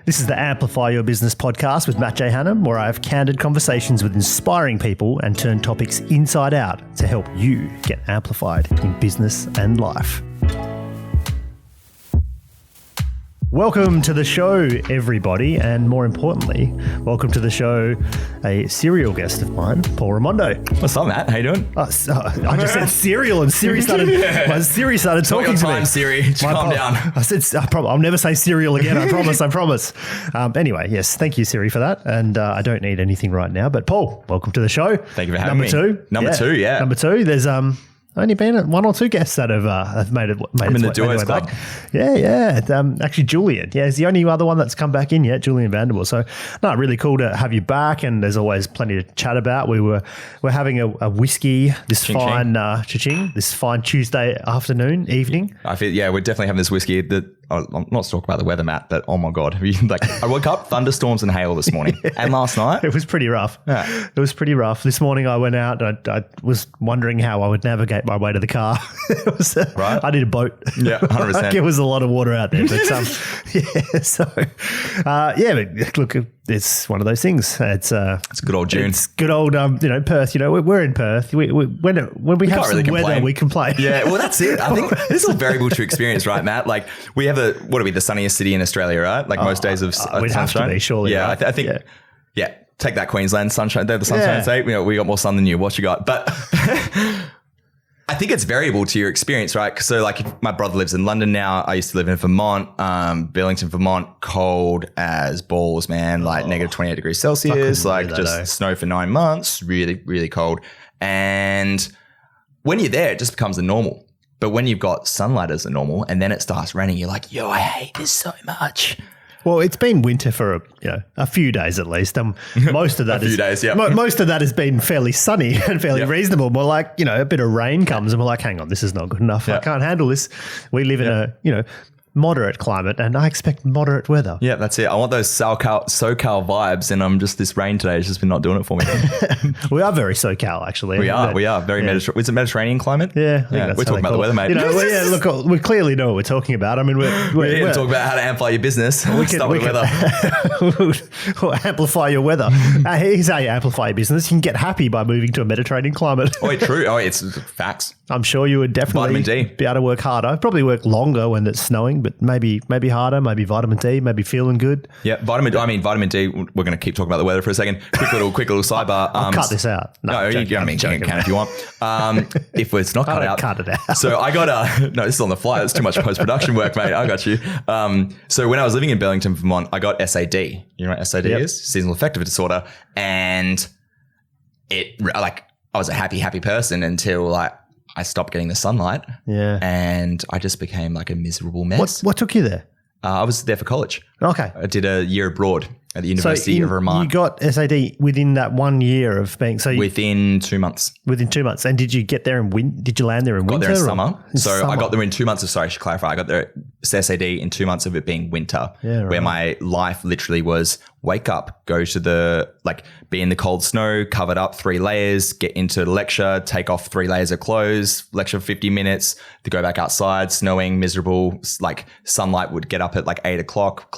This is the Amplify Your Business podcast with Matt J. Hanham, where I have candid conversations with inspiring people and turn topics inside out to help you get amplified in business and life. Welcome to the show, everybody, and more importantly, welcome to the show a serial guest of mine, Paul Ramondo. What's up, Matt? How you doing? I just said serial, and Siri started talking to me. Siri, just calm down. I said, I'll never say serial again. I promise. Anyway, yes, thank you, Siri, for that. And I don't need anything right now. But Paul, welcome to the show. Thank you for having me. Number two. There's only been one or two guests that have made it. I'm in the duos club. Yeah. Actually, Julian. Yeah, he's the only other one that's come back in yet, Julian Vanderbilt. So, no, really cool to have you back. And there's always plenty to chat about. We're having a whiskey this fine Tuesday evening. I feel we're definitely having this whiskey. I'm not to talk about the weather, Matt, but oh my God. I woke up, thunderstorms and hail this morning and last night. It was pretty rough. Yeah. It was pretty rough. This morning I went out and I was wondering how I would navigate my way to the car. Right. I need a boat. Yeah, 100%. There was a lot of water out there. But look, it's one of those things. It's good old June. It's good old, Perth. We're in Perth. When we have some weather, we complain. Yeah, well, that's it. I think this is a variable to experience, right, Matt? Like we have the sunniest city in Australia, right? Like most days of we'd sunshine. Have to be, surely. Yeah, right? I think. Yeah, take that Queensland sunshine. They're the Sunshine State. We got more sun than you. What you got? But I think it's variable to your experience, right? So my brother lives in London now. I used to live in Vermont, Burlington, Vermont, cold as balls, man. negative 28 degrees Celsius, snow for 9 months, really, really cold. And when you're there, it just becomes the normal. But when you've got sunlight as the normal and then it starts raining, you're like, I hate this so much. Well, it's been winter for a few days at least. Most of that most of that has been fairly sunny and fairly reasonable. More like a bit of rain comes and we're like, hang on, this is not good enough. I can't handle this. We live in a moderate climate and I expect moderate weather. Yeah, that's it. I want those SoCal vibes, and this rain today has just been not doing it for me. We are very SoCal, actually. We are very Mediterranean. It's a Mediterranean climate. Yeah, we're talking about the weather, mate. Look, we clearly know what we're talking about. I mean, we're here to talk about how to amplify your business. We can weather. Amplify your weather. Here's how you amplify your business. You can get happy by moving to a Mediterranean climate. True. It's facts. I'm sure you would definitely be able to work harder. Probably work longer when it's snowing, but maybe harder, maybe vitamin D, maybe feeling good. Yeah, vitamin D, we're going to keep talking about the weather for a second. Quick little sidebar. I'll cut this out. You can if you want. If it's not cut out. Cut it out. So I got this is on the fly. That's too much post-production work, mate. I got you. So when I was living in Burlington, Vermont, I got SAD. You know what SAD is? Seasonal affective disorder. And I was a happy person until I stopped getting the sunlight. Yeah. And I just became a miserable mess. What took you there? I was there for college. Okay. I did a year abroad at the University of Vermont. You got SAD within that 1 year of being... Within 2 months. Within 2 months. And did you get there did you land there in winter? Got there in summer. Summer. I got there in 2 months I should clarify. I got there SAD in 2 months of it being winter. Yeah, right. Where my life literally was wake up, go to be in the cold snow, covered up 3 layers, get into the lecture, take off 3 layers of clothes, lecture 50 minutes, to go back outside, snowing, miserable, sunlight would get up at 8 o'clock,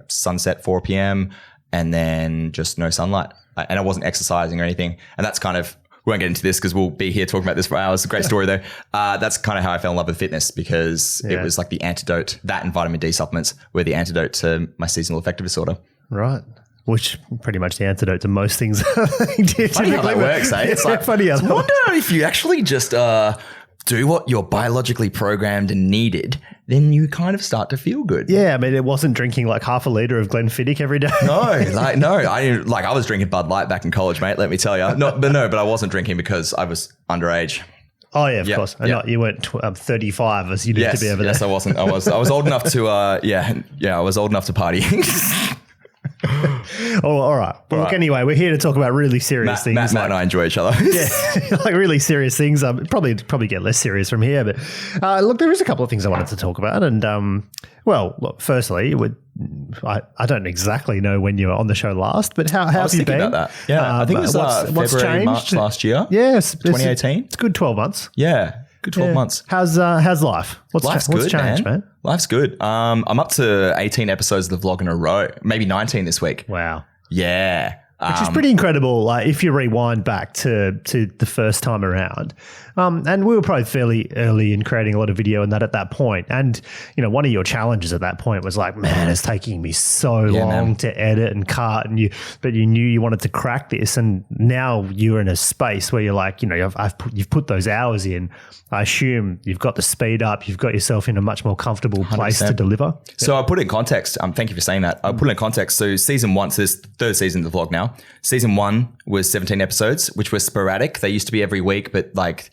sunset 4 p.m. and then just no sunlight. And I wasn't exercising or anything. And that's kind of, we won't get into this because we'll be here talking about this for hours. It's a great story though. That's kind of how I fell in love with fitness because it was the antidote, that and vitamin D supplements were the antidote to my seasonal affective disorder. Right. Which pretty much the antidote to most things. Funny how that works, eh? It's funny. I wonder if you actually just do what you're biologically programmed and needed, then you kind of start to feel good. Yeah, I mean, it wasn't drinking half a litre of Glenfiddich every day. No, I didn't. I was drinking Bud Light back in college, mate. Let me tell you. But I wasn't drinking because I was underage. Oh yeah, of course. And you weren't 35 as you need to be over there. Yes, I wasn't. I was old enough to. I was old enough to party. Oh, all right. Well, look, anyway, we're here to talk about really serious things. Matt and I enjoy each other. Yeah, really serious things. Probably get less serious from here. But look, there is a couple of things I wanted to talk about. And look, firstly, I don't exactly know when you were on the show last, but how have you been? About that. Yeah, I think it was what's February, changed? March last year. Yes, 2018. It's good 12 months. Yeah. Good 12 months. How's life? What's changed, man? Life's good. I'm up to 18 episodes of the vlog in a row, maybe 19 this week. Wow. Yeah. Which is pretty incredible. Like if you rewind back to the first time around, and we were probably fairly early in creating a lot of video and that at that point. And one of your challenges at that point was like, man, it's taking me so long to edit and cut, but you knew you wanted to crack this, and now you're in a space where you're like, you've put those hours in. I assume you've got the speed up. You've got yourself in a much more comfortable place 100%. To deliver. So I'll put it in context. Thank you for saying that. I'll put it in context. So season 1, so this third season of the vlog now. Season 1 was 17 episodes, which were sporadic. They used to be every week, but like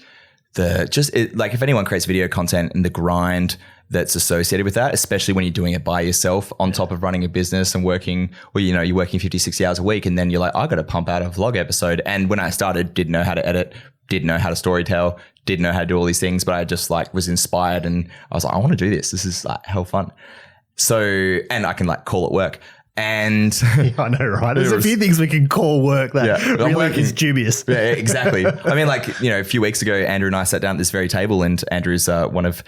if anyone creates video content and the grind that's associated with that, especially when you're doing it by yourself on top of running a business and working, you're working 50, 60 hours a week, and then you're like, I got to pump out a vlog episode. And when I started, didn't know how to edit, didn't know how to storytell, didn't know how to do all these things, but I just like was inspired and I was like, I want to do this. This is like hell fun. So, and I can like call it work. And I know, right? There's a few things we can call work that really is dubious. Yeah, exactly. I mean, like, a few weeks ago, Andrew and I sat down at this very table, and Andrew's one of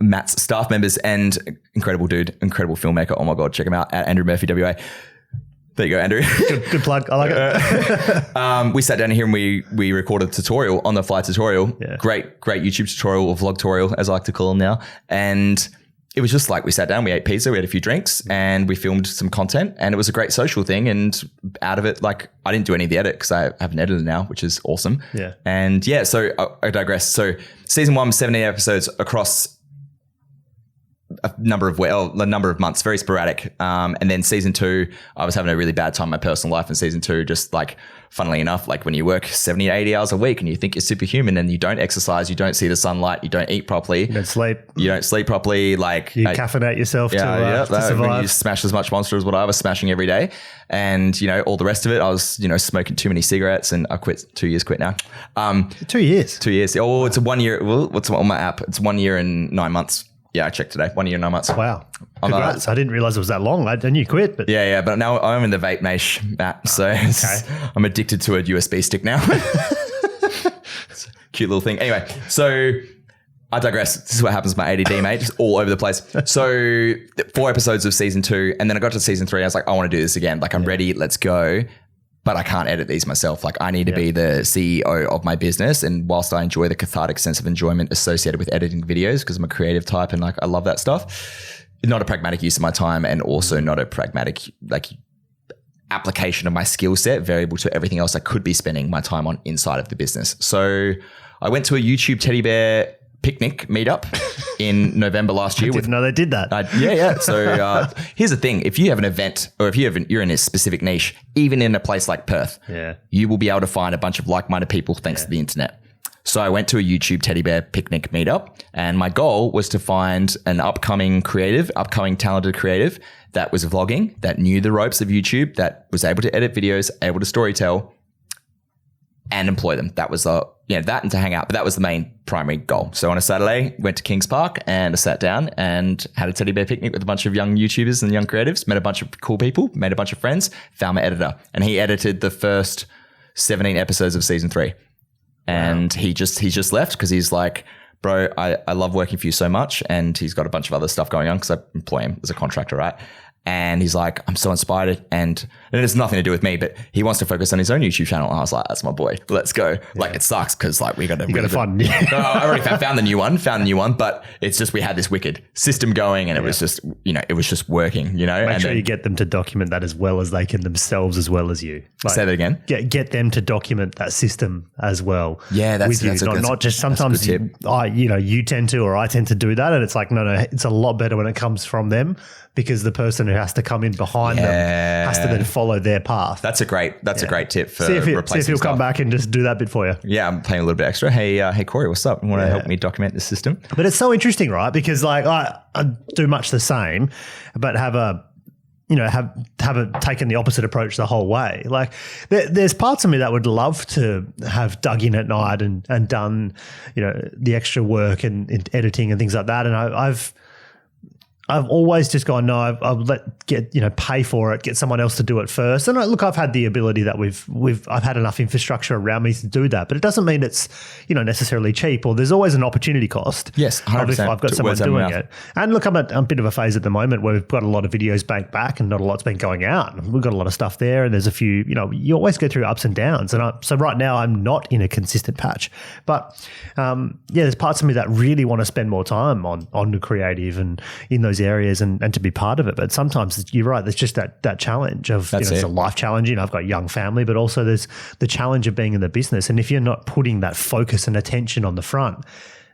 Matt's staff members and incredible dude, incredible filmmaker. Oh my God, check him out at Andrew Murphy WA. There you go, Andrew. Good plug. I like it. We sat down here and we recorded a tutorial, on the fly tutorial. Yeah. Great YouTube tutorial, or vlog tutorial, as I like to call them now. And it was just like we sat down, we ate pizza, we had a few drinks, and we filmed some content, and it was a great social thing. And out of it, like, I didn't do any of the edit because I have an editor now, which is awesome. Yeah. And yeah, so I digress. So season 1 was 17 episodes across a number of months, very sporadic. And then season 2, I was having a really bad time in my personal life. And season 2, just like, funnily enough, like when you work 70 to 80 hours a week and you think you're superhuman and you don't exercise, you don't see the sunlight, you don't eat properly. You don't sleep properly. Like you caffeinate yourself to survive. When you smash as much Monster as what I was smashing every day. And, all the rest of it, I was, smoking too many cigarettes, and I quit 2 years, quit now. 2 years? 2 years. Oh, it's a 1 year. Well, what's on my app? It's 1 year and 9 months. Yeah, I checked today. 1 year, 9 months. Wow. Congrats. I didn't realize it was that long. I knew you quit. But Yeah, but now I'm in the vape niche, Matt. So I'm addicted to a USB stick now. It's a cute little thing. Anyway, so I digress. This is what happens with my ADD, mate. Just all over the place. So 4 episodes of season 2. And then I got to season 3. I was like, I want to do this again. Like, I'm ready. Let's go. But I can't edit these myself. Like, I need to be the CEO of my business. And whilst I enjoy the cathartic sense of enjoyment associated with editing videos, because I'm a creative type and like I love that stuff, not a pragmatic use of my time, and also not a pragmatic like application of my skill set, variable to everything else I could be spending my time on inside of the business. So I went to a YouTube teddy bear picnic meetup in November last year. I didn't know they did that. Yeah. So here's the thing. If you have an event, or if you're in a specific niche, even in a place like Perth, you will be able to find a bunch of like-minded people thanks to the internet. So I went to a YouTube teddy bear picnic meetup, and my goal was to find an upcoming talented creative that was vlogging, that knew the ropes of YouTube, that was able to edit videos, able to storytell, and employ them. That was that and to hang out. But that was the main primary goal. So on a Saturday, went to Kings Park and I sat down and had a teddy bear picnic with a bunch of young YouTubers and young creatives, met a bunch of cool people, made a bunch of friends, found my editor. And he edited the first 17 episodes of season 3. And he just left because he's like, bro, I love working for you so much. And he's got a bunch of other stuff going on because I employ him as a contractor, right? And he's like, I'm so inspired, and it has nothing to do with me, but he wants to focus on his own YouTube channel. And I was like, that's my boy. Let's go. Like, it sucks because like we got to find. I already found the new one, but it's just we had this wicked system going, and it was just it was just working. Make sure you get them to document that as well as they can themselves, as well as you. Like, say that again. Get them to document that system as well. Yeah, that's not just sometimes you tend to, or I tend to do that, and it's like no, it's a lot better when it comes from them. Because the person who has to come in behind them has to then follow their path. That's a great tip for replacing See if he'll come back and just do that bit for you. Yeah, I'm paying a little bit extra. Hey, Corey, what's up? You want to help me document the system? But it's so interesting, right? Because like I do much the same, but have taken the opposite approach the whole way. Like there's parts of me that would love to have dug in at night and done, the extra work and editing and things like that. And I've always just gone, no, I've pay for it, get someone else to do it first. And look, I've had the ability that I've had enough infrastructure around me to do that, but it doesn't mean it's, necessarily cheap, or there's always an opportunity cost. Yes, 100%. If I've got someone doing it. And look, I'm at a bit of a phase at the moment where we've got a lot of videos banked back and not a lot's been going out. We've got a lot of stuff there, and there's a few, you always go through ups and downs. And so right now I'm not in a consistent patch, but there's parts of me that really want to spend more time on the creative and in those areas and to be part of it. But sometimes you're right, there's just that challenge of it's a life challenge. I've got a young family, but also there's the challenge of being in the business. And if you're not putting that focus and attention on the front,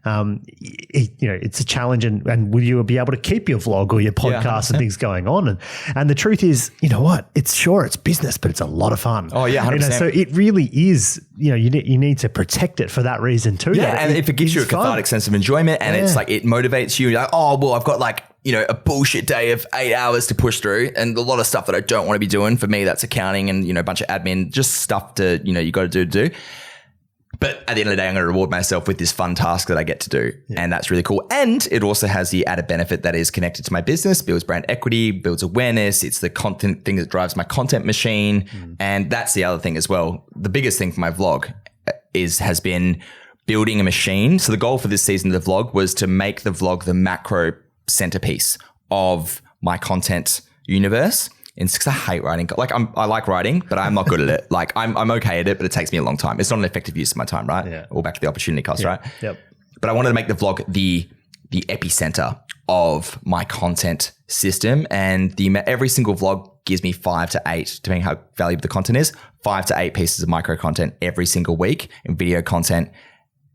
it's a challenge, and will you be able to keep your vlog or your podcast and things going on? And the truth is, you know what? It's business, but it's a lot of fun. Oh yeah, 100%. So it really is. You need to protect it for that reason too. Yeah, and if it gives you a cathartic sense of enjoyment, and it's like it motivates you. You're like, oh well, I've got like a bullshit day of 8 hours to push through, and a lot of stuff that I don't want to be doing. For me, that's accounting and a bunch of admin, just stuff to you got to do. But at the end of the day, I'm going to reward myself with this fun task that I get to do. Yeah. And that's really cool. And it also has the added benefit that is connected to my business, builds brand equity, builds awareness. It's the content thing that drives my content machine. And that's the other thing as well. The biggest thing for my vlog has been building a machine. So the goal for this season of the vlog was to make the vlog the macro centerpiece of my content universe. And because I hate writing, I like writing, but I'm not good at it. Like I'm okay at it, but it takes me a long time. It's not an effective use of my time, right? Yeah. All back to the opportunity cost, right? Yep. But I wanted to make the vlog the epicenter of my content system, and every single vlog gives me 5 to 8, depending how valuable the content is, 5 to 8 pieces of micro content every single week in video content.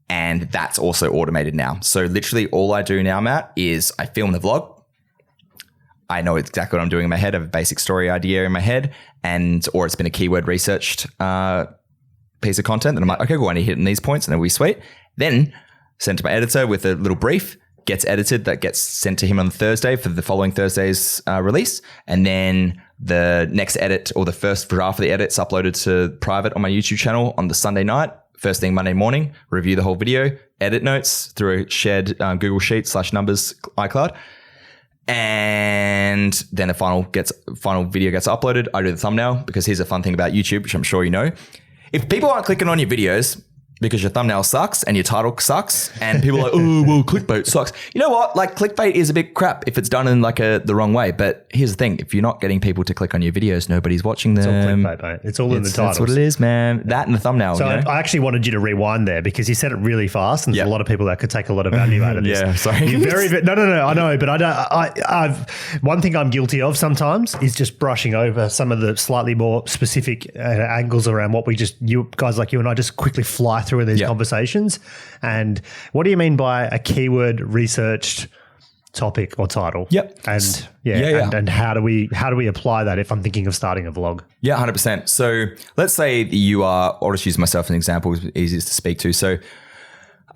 And that's also automated now. So literally all I do now, Matt, is I film the vlog. I know exactly what I'm doing in my head. I have a basic story idea in my head, or it's been a keyword researched piece of content. And I'm like, okay, cool, I need to hit in these points, and then we sweet. Then send to my editor with a little brief, gets edited, that gets sent to him on Thursday for the following Thursday's release. And then the next edit, or the first draft of the edit's uploaded to private on my YouTube channel on the Sunday night. First thing Monday morning, review the whole video, edit notes through a shared Google Sheet /numbers iCloud. And then the final video gets uploaded. I do the thumbnail, because here's a fun thing about YouTube, which I'm sure you know. If people aren't clicking on your videos because your thumbnail sucks and your title sucks, and people are like, oh, well, clickbait sucks. You know what? Like, clickbait is a bit crap if it's done in like the wrong way. But here's the thing. If you're not getting people to click on your videos, nobody's watching them. It's all clickbait, mate. It's all in the titles. That's what it is, man. That and the thumbnail. So I actually wanted you to rewind there, because you said it really fast, and there's a lot of people that could take a lot of value out of this. Yeah, sorry. No, I know, but I've one thing I'm guilty of sometimes is just brushing over some of the slightly more specific angles around what guys like you and I just quickly fly through in these conversations. And what do you mean by a keyword researched topic or title? Yep. And how do we apply that if I'm thinking of starting a vlog? Yeah, 100%. So let's say you are, I'll just use myself as an example, it's easiest to speak to. So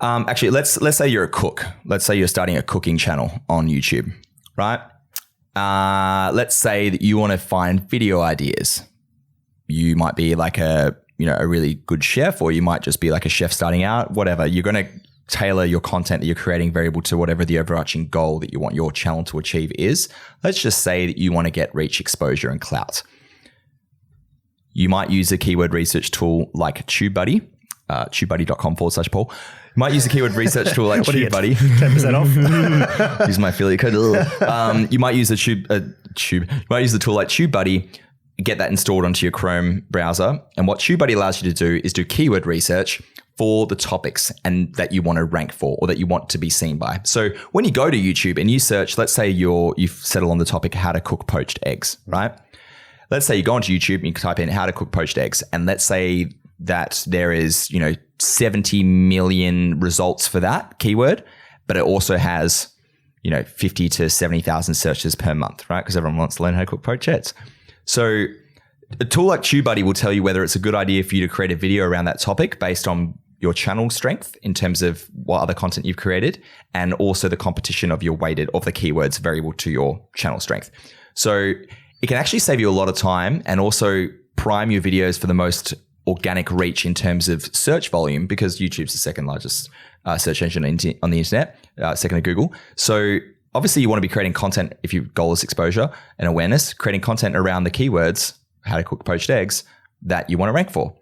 actually, let's say you're a cook. Let's say you're starting a cooking channel on YouTube, right? Let's say that you want to find video ideas. You might be like a really good chef, or you might just be like a chef starting out, whatever. You're going to tailor your content that you're creating variable to whatever the overarching goal that you want your channel to achieve is. Let's just say that you want to get reach, exposure, and clout. You might use a keyword research tool like TubeBuddy, tubebuddy.com/Paul. You might use a keyword research tool like TubeBuddy. 10% off. Use my affiliate code. You might use you might use the tool like TubeBuddy. Get that installed onto your Chrome browser. And what TubeBuddy allows you to do is do keyword research for the topics and that you want to rank for, or that you want to be seen by. So when you go to YouTube and you search, let's say you've settled on the topic, how to cook poached eggs, right? Let's say you go onto YouTube and you type in how to cook poached eggs. And let's say that there is, 70 million results for that keyword, but it also has, 50 to 70,000 searches per month, right? Because everyone wants to learn how to cook poached eggs. So a tool like TubeBuddy will tell you whether it's a good idea for you to create a video around that topic based on your channel strength in terms of what other content you've created, and also the competition of your weighted of the keywords variable to your channel strength. So it can actually save you a lot of time, and also prime your videos for the most organic reach in terms of search volume, because YouTube's the second largest search engine on the internet, second to Google. So obviously you want to be creating content if your goal is exposure and awareness, creating content around the keywords, how to cook poached eggs, that you want to rank for.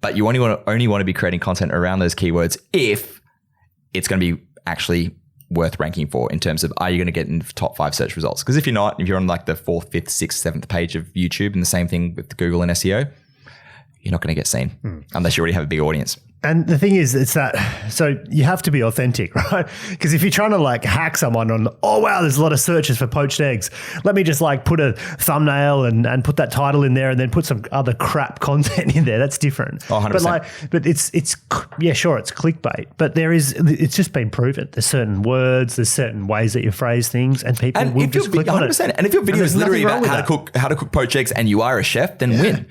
But you only want to be creating content around those keywords if it's going to be actually worth ranking for in terms of, are you going to get in the top 5 search results? Because if you're not, if you're on like the 4th, 5th, 6th, 7th page of YouTube, and the same thing with Google and SEO, you're not going to get seen unless you already have a big audience. And the thing is, it's that, so you have to be authentic, right? Because if you're trying to like hack someone on, oh, wow, there's a lot of searches for poached eggs. Let me just like put a thumbnail and put that title in there and then put some other crap content in there. That's different. Oh, 100%. But it's yeah, sure, it's clickbait, but it's just been proven. There's certain words, there's certain ways that you phrase things, and people will just click on it. And if your video is literally about how to cook poached eggs and you are a chef, then win.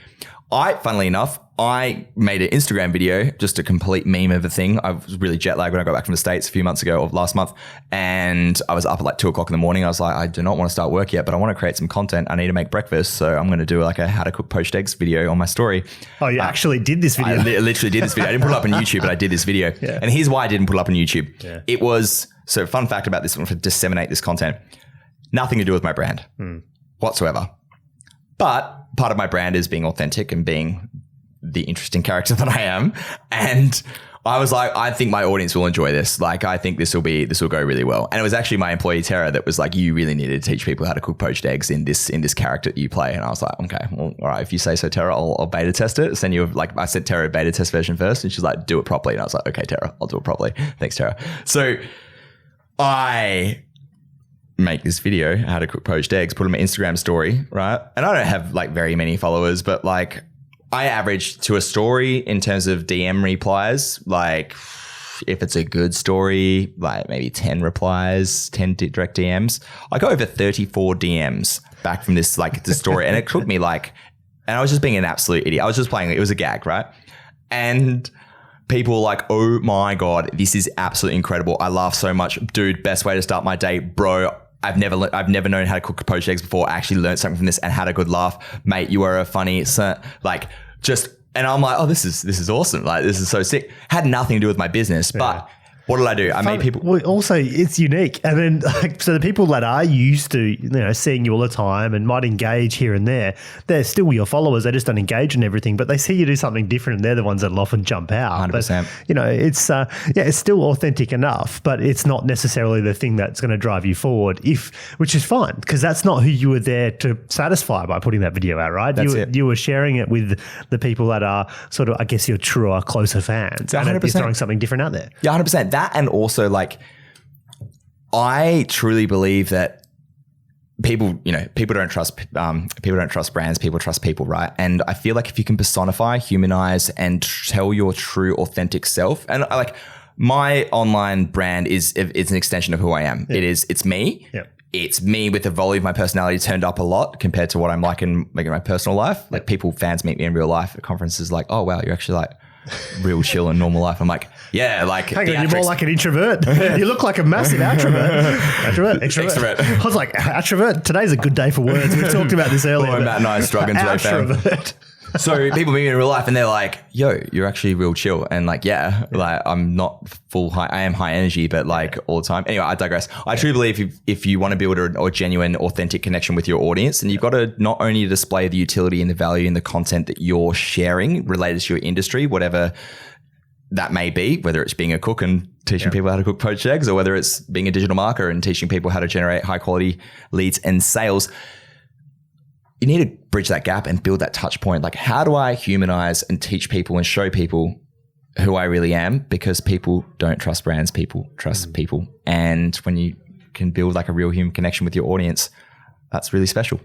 Funnily enough, I made an Instagram video, just a complete meme of a thing. I was really jet lagged when I got back from the States a few months ago, or last month. And I was up at like 2:00 in the morning. I was like, I do not want to start work yet, but I want to create some content. I need to make breakfast. So I'm going to do like a how to cook poached eggs video on my story. Oh, you actually did this video? I literally did this video. I didn't put it up on YouTube, but I did this video. Yeah. And here's why I didn't put it up on YouTube. Yeah. It was, so fun fact about this one, to disseminate this content, nothing to do with my brand whatsoever. But part of my brand is being authentic and being the interesting character that I am. And I was like, I think my audience will enjoy this. Like, I think this will go really well. And it was actually my employee Tara that was like, you really need to teach people how to cook poached eggs in this character that you play. And I was like, okay, well, all right, if you say so, Tara, I'll beta test it. Send you I sent Tara a beta test version first, and she's like, do it properly. And I was like, okay, Tara, I'll do it properly. Thanks, Tara. So I make this video, how to cook poached eggs, put them on my Instagram story, right? And I don't have like very many followers, but like I average to a story in terms of DM replies, like if it's a good story, like maybe 10 replies, 10 direct DMs. I got over 34 DMs back from this, like the story. And it took me like, and I was just being an absolute idiot. I was just playing, it was a gag, right? And people were like, oh my God, this is absolutely incredible. I laugh so much. Dude, best way to start my day, bro. I've never known how to cook poached eggs before. I actually learned something from this and had a good laugh. Mate, you are a funny, like just, and I'm like, oh, this is awesome. Like, this is so sick. Had nothing to do with my business, but what did I do? I made people. Well, also, it's unique. And then, like, so the people that are used to, seeing you all the time and might engage here and there, they're still your followers. They just don't engage in everything, but they see you do something different, and they're the ones that'll often jump out. 100%. But, it's still authentic enough, but it's not necessarily the thing that's going to drive you forward, which is fine, because that's not who you were there to satisfy by putting that video out, right? You were sharing it with the people that are sort of, I guess, your truer, closer fans. 100%. And you're throwing something different out there. Yeah, 100%. That, and also like, I truly believe that people don't trust brands, people trust people, right? And I feel like if you can personify, humanize, and tell your true authentic self, and like my online brand it's an extension of who I am. Yeah. It's me. Yeah. It's me with the volume of my personality turned up a lot compared to what I'm like in my personal life. Like fans meet me in real life at conferences like, oh wow, you're actually like real chill in normal life. I'm like, yeah, like hang on, you're more like an introvert. You look like a massive extrovert. I was like, extrovert. Today's a good day for words. We've talked about this earlier. Matt and I struggling today. So people meet me in real life and they're like, yo, you're actually real chill. And like, like I'm not full high. I am high energy, but like all the time. Anyway, I digress. I truly believe if you want to build a genuine, authentic connection with your audience, then you've got to not only display the utility and the value in the content that you're sharing related to your industry, whatever that may be, whether it's being a cook and teaching people how to cook poached eggs, or whether it's being a digital marketer and teaching people how to generate high quality leads and sales. You need to bridge that gap and build that touch point. Like, how do I humanize and teach people and show people who I really am? Because people don't trust brands, people trust people. And when you can build like a real human connection with your audience, that's really special.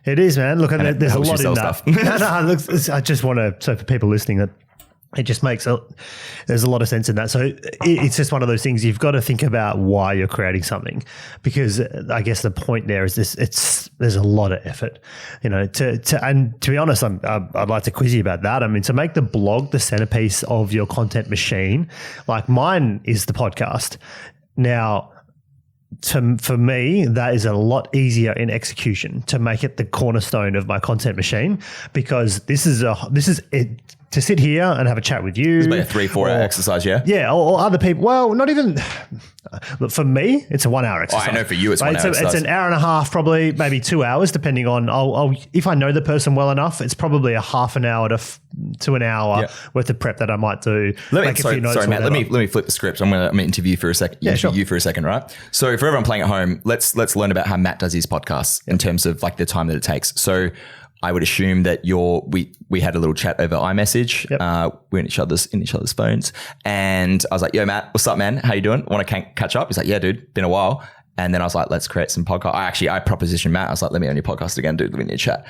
It is, man. Look, and there's a lot in that. Look, I just want to, so for people listening, that it just makes there's a lot of sense in that. So it's just one of those things you've got to think about why you're creating something, because I guess the point there is there's a lot of effort, and to be honest, I'd like to quiz you about that. I mean, to make the blog the centerpiece of your content machine, like mine is the podcast. Now, for me, that is a lot easier in execution to make it the cornerstone of my content machine, because this is it. to sit here and have a chat with you. It's about a 3-4 hour exercise, yeah? Yeah, or other people. Well, not even. Look, for me, it's a 1 hour exercise. I know for you it's 1 hour exercise. It's an hour and a half, probably, maybe 2 hours, depending on, if I know the person well enough, it's probably a half an hour to an hour worth of prep that I might do. Sorry, Matt, let me flip the script. I'm going to interview you for a second. Yeah, sure. You for a second, right? So for everyone playing at home, let's learn about how Matt does his podcasts in terms of like the time that it takes. So I would assume that we had a little chat over iMessage. Yep. We're in each other's phones, and I was like, "Yo, Matt, what's up, man? How you doing? Want to catch up?" He's like, "Yeah, dude, been a while." And then I was like, "Let's create some podcast." I propositioned Matt. I was like, "Let me on your podcast again, dude. We need to chat."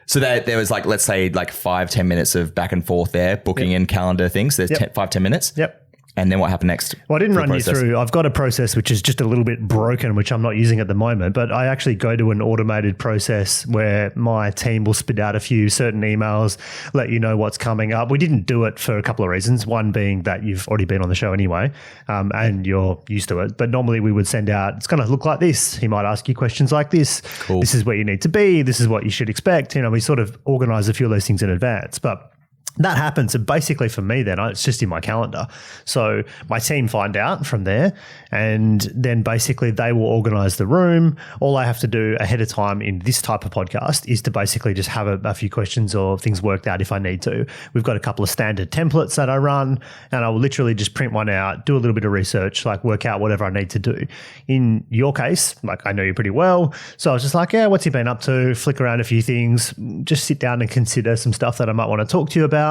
So there was like, let's say like 5-10 minutes of back and forth there, booking in calendar things. There's 5-10 minutes. Yep. And then what happened next? Well, I didn't run you through. I've got a process which is just a little bit broken, which I'm not using at the moment, but I actually go to an automated process where my team will spit out a few certain emails, let you know what's coming up. We didn't do it for a couple of reasons. One being that you've already been on the show anyway, and you're used to it. But normally we would send out, it's going to look like this. He might ask you questions like this. Cool. This is where you need to be. This is what you should expect. We sort of organize a few of those things in advance. But that happens. And basically for me then, it's just in my calendar. So my team find out from there, and then basically they will organize the room. All I have to do ahead of time in this type of podcast is to basically just have a few questions or things worked out if I need to. We've got a couple of standard templates that I run, and I will literally just print one out, do a little bit of research, like work out whatever I need to do. In your case, like I know you pretty well. So I was just like, yeah, what's he been up to? Flick around a few things, just sit down and consider some stuff that I might want to talk to you about.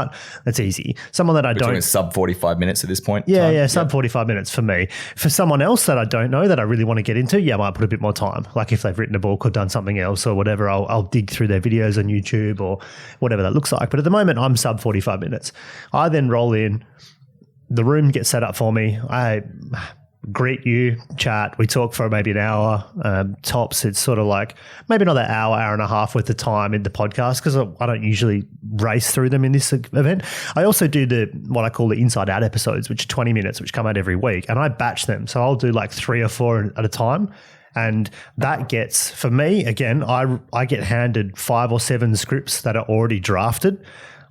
That's easy. Someone that I don't... sub 45 minutes at this point? Yeah, sub 45 minutes for me. For someone else that I don't know that I really want to get into, I might put a bit more time. Like if they've written a book or done something else or whatever, I'll dig through their videos on YouTube or whatever that looks like. But at the moment, I'm sub 45 minutes. I then roll in. The room gets set up for me. I greet you, chat. We talk for maybe an hour tops. It's sort of like maybe another hour and a half worth of time in the podcast because I don't usually race through them in this event. I also do what I call the inside out episodes, which are 20 minutes, which come out every week, and I batch them. So I'll do like 3 or 4 at a time. And that gets, for me, again, I get handed 5 or 7 scripts that are already drafted.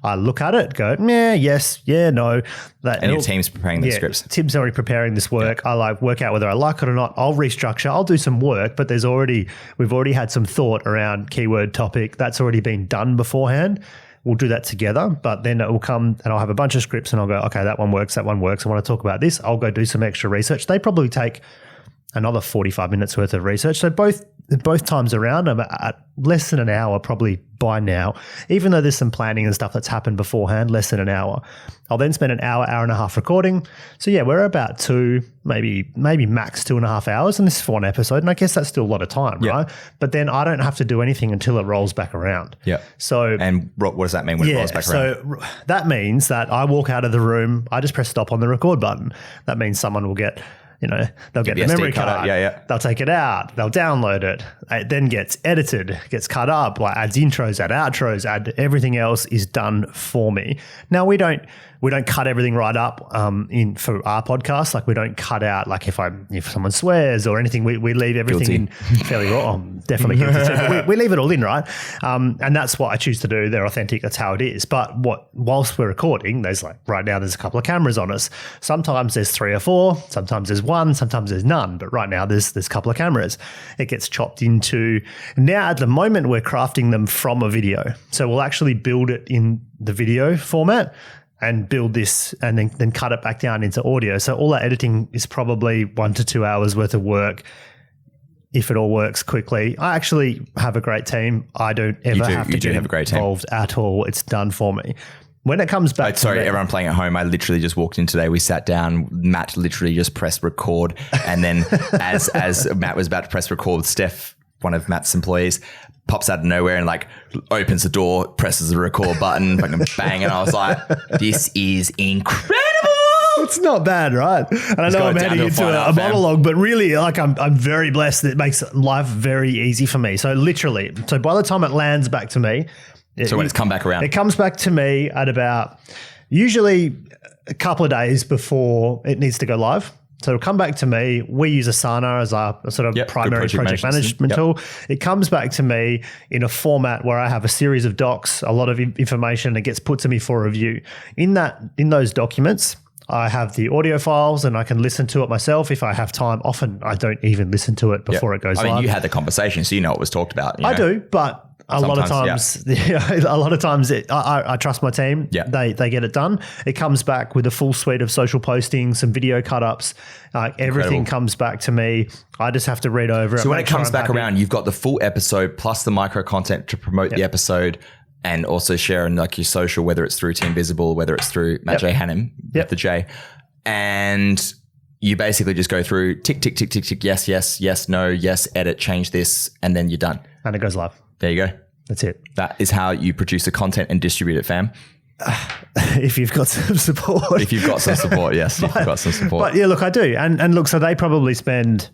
I look at it, go, yes, no. And your team's preparing the scripts. Tim's already preparing this work. Yeah. I work out whether I like it or not. I'll restructure. I'll do some work, but we've already had some thought around keyword topic. That's already been done beforehand. We'll do that together, but then it will come and I'll have a bunch of scripts and I'll go, okay, that one works. I want to talk about this. I'll go do some extra research. They probably take another 45 minutes worth of research. So both times around, I'm at less than an hour probably by now, even though there's some planning and stuff that's happened beforehand, less than an hour. I'll then spend an hour and a half recording. So yeah, we're about 2, maybe max 2.5 hours. And this is for one episode. And I guess that's still a lot of time, right? But then I don't have to do anything until it rolls back around. Yeah. So, and what does that mean when it rolls back around? So that means that I walk out of the room, I just press stop on the record button. That means someone will get... they'll get the memory card. They'll take it out. They'll download it. It then gets edited, gets cut up, like adds intros, add outros, everything else is done for me. Now we don't cut everything right up for our podcast. Like we don't cut out like if someone swears or anything, we leave everything in fairly raw. I'm definitely guilty too. But we leave it all in, right? And that's what I choose to do. They're authentic. That's how it is. But whilst we're recording, there's right now there's a couple of cameras on us. Sometimes there's 3 or 4. Sometimes there's 1. Sometimes there's none. But right now there's a couple of cameras. It gets chopped into. Now at the moment we're crafting them from a video. So we'll actually build it in the video format and build this and then cut it back down into audio. So all that editing is probably 1 to 2 hours worth of work if it all works quickly. I actually have a great team. I don't ever have to get involved at all. It's done for me. When it comes back everyone playing at home, I literally just walked in today. We sat down. Matt literally just pressed record. And then as Matt was about to press record, Steph, one of Matt's employees, pops out of nowhere and opens the door, presses the record button, fucking bang. And I was like, this is incredible. It's not bad, right? And I know I'm heading into a monologue, but really I'm very blessed. It makes life very easy for me. So literally, by the time it lands back to me. When it's come back around? It comes back to me at about usually a couple of days before it needs to go live. So it'll come back to me. We use Asana as our sort of primary project management tool. It comes back to me in a format where I have a series of docs, a lot of information that gets put to me for review. In those documents, I have the audio files and I can listen to it myself if I have time. Often I don't even listen to it before it goes live. I mean, you had the conversation, so you know what was talked about. I do, but a lot of times I trust my team. Yeah. They get it done. It comes back with a full suite of social postings, some video cut-ups. Everything comes back to me. I just have to read over it. So when it comes back around, you've got the full episode plus the micro content to promote the episode and also share in like your social, whether it's through Team Visible, whether it's through Matt J. Hanham with the J. And you basically just go through tick, tick, tick, tick, tick, yes, yes, yes, no, yes, edit, change this, and then you're done. And it goes live. There you go. That's it. That is how you produce the content and distribute it, fam. If you've got some support. If you've got some support, yes. If you've got some support. But yeah, look, I do. And look, so they probably spend,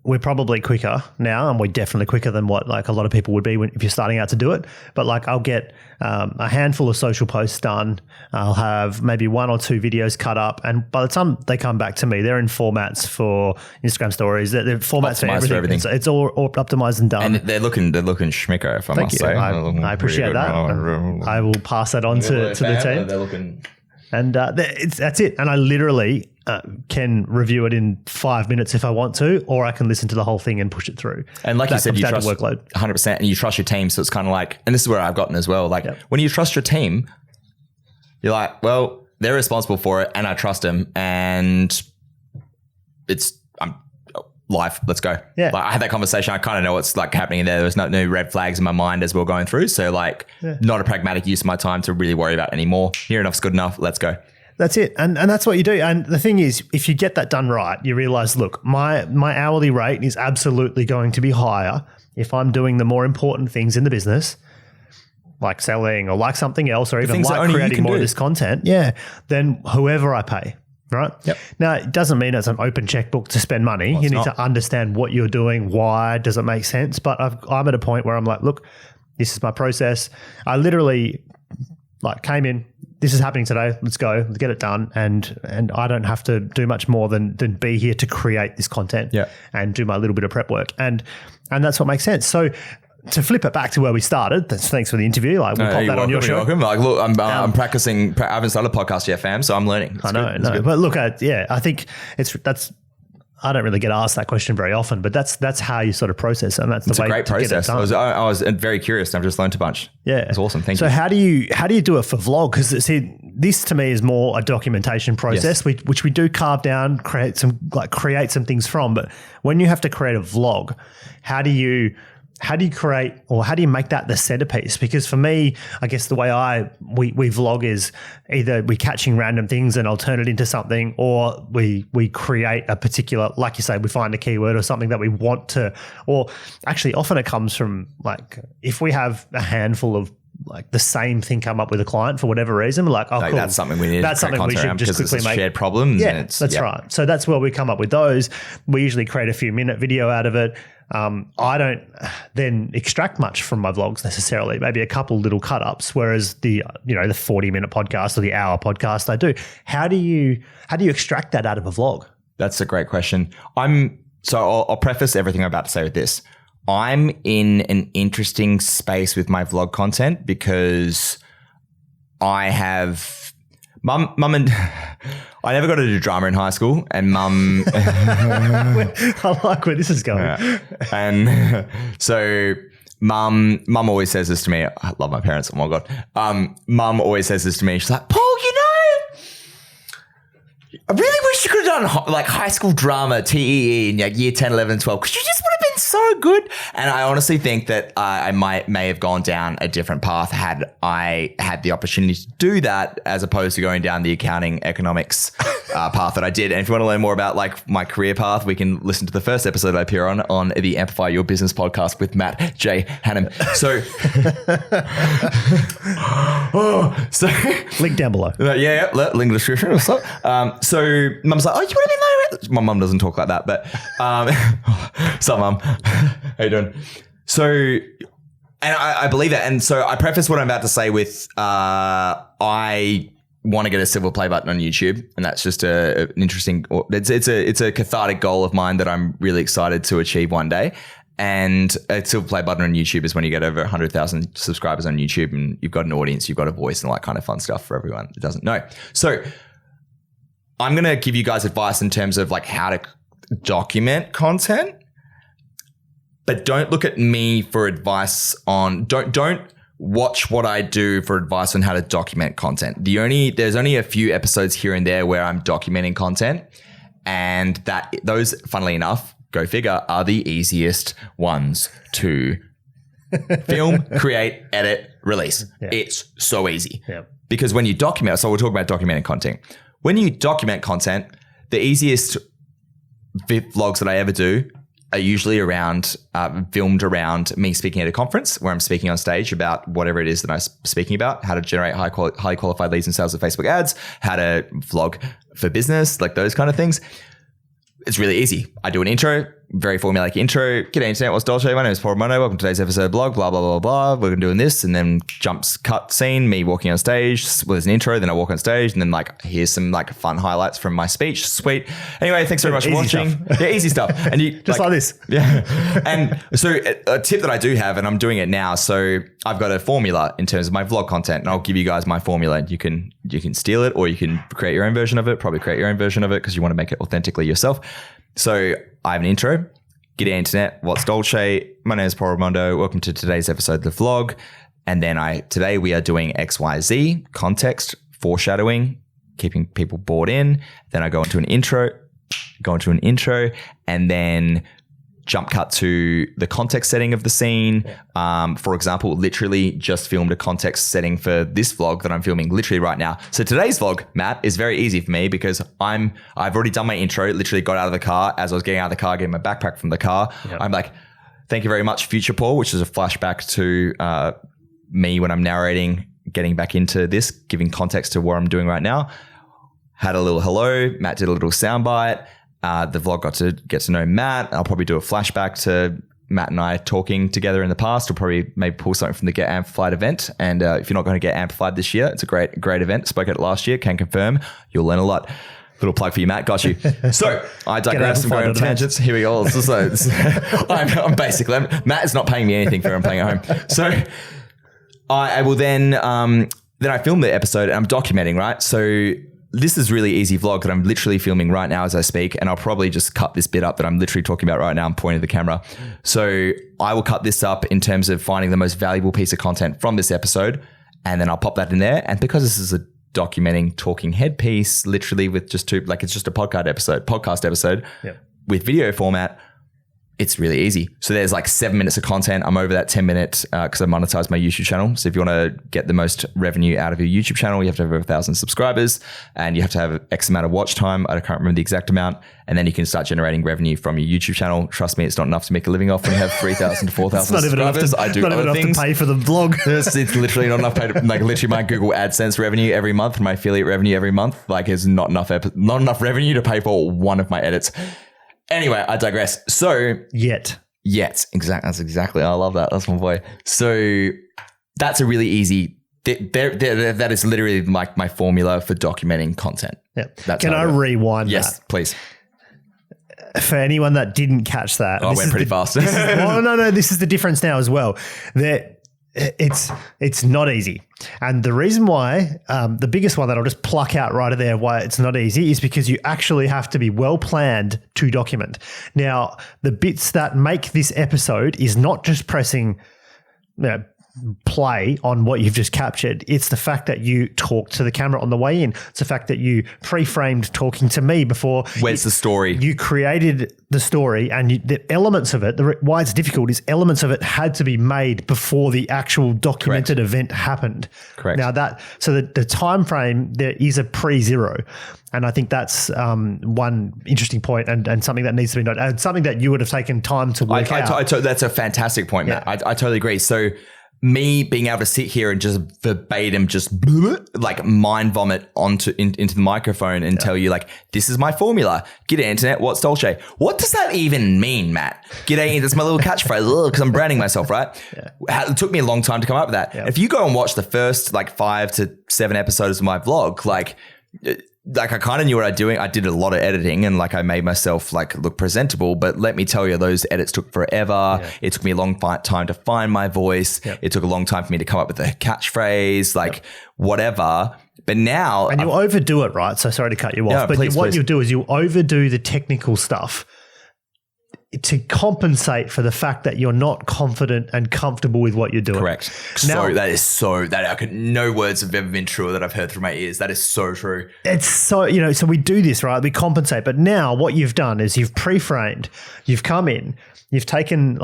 we're probably quicker now, and we're definitely quicker than what like a lot of people would be if you're starting out to do it. But like I'll get a handful of social posts done. I'll have maybe 1 or 2 videos cut up, and by the time they come back to me, they're in formats for Instagram stories. They're formats for everything. So it's all optimized and done. And they're looking schmicker, if I must say. I appreciate that. I will pass that on to the team. They're looking. And that's it. And I literally can review it in 5 minutes if I want to, or I can listen to the whole thing and push it through. And like you said, you trust workload 100%, and you trust your team. So it's kind of like, and this is where I've gotten as well. Like when you trust your team, you're like, well, they're responsible for it, and I trust them, and I'm live. Let's go. Yeah. Like I had that conversation. I kind of know what's like happening in there. There was no red flags in my mind as we were going through. So like, not a pragmatic use of my time to really worry about anymore. Near enough's good enough. Let's go. That's it. And that's what you do. And the thing is, if you get that done right, you realize, look, my hourly rate is absolutely going to be higher if I'm doing the more important things in the business, like selling or like something else, or even like creating more of this content, than whoever I pay. Right. Yep. Now, it doesn't mean it's an open checkbook to spend money. You need to understand what you're doing. Why does it make sense? But I'm at a point where I'm like, look, this is my process. I literally came in. This is happening today. Let's go. Let's get it done. And I don't have to do much more than be here to create this content and do my little bit of prep work. And that's what makes sense. So to flip it back to where we started, thanks for the interview. Like we'll pop that on your show. You're welcome. Like, look, I'm practicing. I haven't started a podcast yet, fam. So I'm learning. I know. But look, I think I don't really get asked that question very often, but that's how you sort of process it, and that's the way to get it done. I was very curious, and I've just learned a bunch. Yeah, it's awesome. Thank you. So how do you do it for vlog? Because this to me is more a documentation process, which we do carve down, create some things from. But when you have to create a vlog, how do you create, or how do you make that the centerpiece? Because for me, I guess the way we vlog is either we're catching random things and I'll turn it into something, or we create a particular, like you say, we find a keyword or something that we want to, or actually often it comes from like, if we have a handful of like the same thing come up with a client for whatever reason, we're like, oh, cool. That's something we need. That's something we should just quickly make. Shared problem. Yeah, that's right. So that's where we come up with those. We usually create a few minute video out of it. I don't then extract much from my vlogs necessarily, maybe a couple little cut ups, whereas the 40-minute podcast or the hour podcast I do. How do you extract that out of a vlog? That's a great question. I'll preface everything I'm about to say with this. I'm in an interesting space with my vlog content because I have mum and I never got into drama in high school, and mum. I like where this is going. Yeah. And so mum always says this to me. I love my parents. Oh my God. Mum always says this to me. She's like, Paul, I really wish you could have done like high school drama, TEE in year 10, 11, 12, because you just would have been so good. And I honestly think that I may have gone down a different path had I had the opportunity to do that, as opposed to going down the accounting economics path that I did. And if you want to learn more about like my career path, we can listen to the first episode I appear on the Amplify Your Business podcast with Matt J. Hanham. So, link down below. Link in the description. So mum's like, oh, you would have been like, my mum doesn't talk like that, but some mum, how you doing? So, and I believe that. And so I preface what I'm about to say with, I want to get a silver play button on YouTube, and that's just an interesting. It's a cathartic goal of mine that I'm really excited to achieve one day. And a silver play button on YouTube is when you get over 100,000 subscribers on YouTube, and you've got an audience, you've got a voice, and all that kind of fun stuff for everyone that doesn't know. So I'm going to give you guys advice in terms of like how to document content, but don't look at me for advice on. Don't watch what I do for advice on how to document content. There's only a few episodes here and there where I'm documenting content, and those, funnily enough, go figure, are the easiest ones to film, create, edit, release. Yeah. It's so easy. Yeah. Because when you document, so we'll talk about documenting content. When you document content, the easiest vlogs that I ever do are usually filmed around me speaking at a conference where I'm speaking on stage about whatever it is that I'm speaking about, how to generate highly qualified leads and sales with Facebook ads, how to vlog for business, like those kind of things. It's really easy. I do an intro, very formulaic intro. G'day internet, what's Dolce? My name is Ramondo. Welcome to today's episode of blog, blah, blah, blah, blah. We're doing this, and then cut scene, me walking on stage with an intro, then I walk on stage, and then like here's some like fun highlights from my speech. Sweet. Anyway, thanks very much for watching. Stuff. Yeah, easy stuff. And you just like this. Yeah. And so a tip that I do have, and I'm doing it now. So I've got a formula in terms of my vlog content, and I'll give you guys my formula. You can steal it, or you can create your own version of it. Probably create your own version of it because you want to make it authentically yourself. So I have an intro. G'day internet, what's Dolce? My name is Ramondo. Welcome to today's episode of the vlog. And then today we are doing XYZ, context, foreshadowing, keeping people bought in. Then I go into an intro, and then jump cut to the context setting of the scene. For example, literally just filmed a context setting for this vlog that I'm filming literally right now. So today's vlog, Matt, is very easy for me because I've already done my intro, literally got out of the car. As I was getting out of the car, getting my backpack from the car, yep. I'm like, thank you very much, future Paul, which is a flashback to me when I'm narrating, getting back into this, giving context to what I'm doing right now. Had a little hello. Matt did a little soundbite. The vlog got to get to know Matt. I'll probably do a flashback to Matt and I talking together in the past. We'll probably maybe pull something from the Get Amplified event. And if you're not going to get amplified this year, it's a great event. Spoke at it last year. Can confirm. You'll learn a lot. Little plug for you, Matt. Got you. So I digress. I'm going on tangents. Here we go. I'm basically, Matt is not paying me anything for I'm playing at home. So I will then I film the episode and I'm documenting, right? So this is really easy vlog that I'm literally filming right now as I speak, and I'll probably just cut this bit up that I'm literally talking about right now. I'm pointing the camera. So I will cut this up in terms of finding the most valuable piece of content from this episode, and then I'll pop that in there. And because this is a documenting talking head piece, literally with just it's just a podcast episode yep. with video format, it's really easy. So there's like 7 minutes of content. I'm over that 10 minutes because I monetize my YouTube channel. So if you want to get the most revenue out of your YouTube channel, you have to have over 1,000 subscribers and you have to have X amount of watch time. I can't remember the exact amount. And then you can start generating revenue from your YouTube channel. Trust me, it's not enough to make a living off when you have 3,000 to 4,000 subscribers. I do other things. To pay for the vlog. It's literally not enough. Literally my Google AdSense revenue every month, my affiliate revenue every month, is not enough revenue to pay for one of my edits. Anyway, I digress. So yet, exactly. That's exactly. I love that. That's my boy. So that's a really easy. That is literally like my formula for documenting content. Yep. Can I rewind? Yes, please. For anyone that didn't catch that, I went pretty fast. No. This is the difference now as well. That it's not easy. And the reason why, the biggest one that I'll just pluck out right there, why it's not easy is because you actually have to be well planned to document. Now, the bits that make this episode is not just pressing play on what you've just captured. It's the fact that you talked to the camera on the way in. It's the fact that you pre-framed talking to me before. Where's the story? You created the story, and the elements of it, why it's difficult is elements of it had to be made before the actual documented Correct. Event happened. Correct. Now the time frame, there is a pre-zero. And I think that's one interesting point and something that needs to be noted, and something that you would have taken time to work out. That's a fantastic point, Matt. I totally agree. So me being able to sit here and just verbatim, just like mind vomit into the microphone and tell you like, this is my formula. G'day internet, what's Dolce? What does that even mean, Matt? G'day, that's my little catchphrase because I'm branding myself, right? Yeah. It took me a long time to come up with that. Yeah. If you go and watch the first like 5 to 7 episodes of my vlog, like I kind of knew what I was doing. I did a lot of editing and like I made myself like look presentable, but let me tell you, those edits took forever. Yeah. It took me a long time to find my voice. Yep. It took a long time for me to come up with a catchphrase, like whatever. But now... And you overdo it, right? So sorry to cut you off, but what you do is you overdo the technical stuff to compensate for the fact that you're not confident and comfortable with what you're doing. Correct. No words have ever been truer that I've heard through my ears. That is so true. It's so, so we do this, right? We compensate. But now what you've done is you've pre-framed, you've come in, you've taken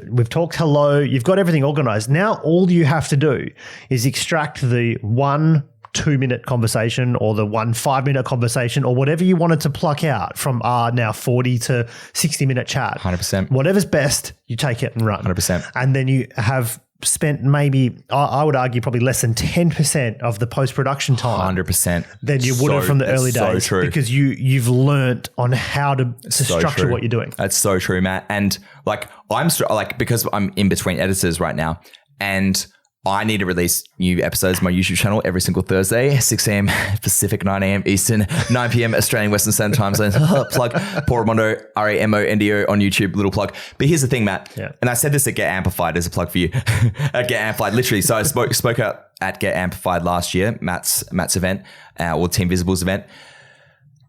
we've talked hello, you've got everything organized. Now all you have to do is extract the 1 2-minute conversation or the 1 5-minute conversation or whatever you wanted to pluck out from our now 40 to 60-minute chat. 100%. Whatever's best, you take it and run. 100%. And then you have spent maybe, I would argue, probably less than 10% of the post-production time 100% than you would have from the early days. So true. Because you've learnt on how to structure what you're doing. That's so true, Matt. And because I'm in between editors right now and I need to release new episodes on my YouTube channel every single Thursday, 6 a.m. Pacific, 9 a.m. Eastern, 9 p.m. Australian Western Standard Time Zone. Plug Paul Ramondo, Ramondo on YouTube, little plug. But here's the thing, Matt. Yeah. And I said this at Get Amplified as a plug for you. At Get Amplified, literally. So I spoke out at Get Amplified last year, Matt's event, or Team Visible's event,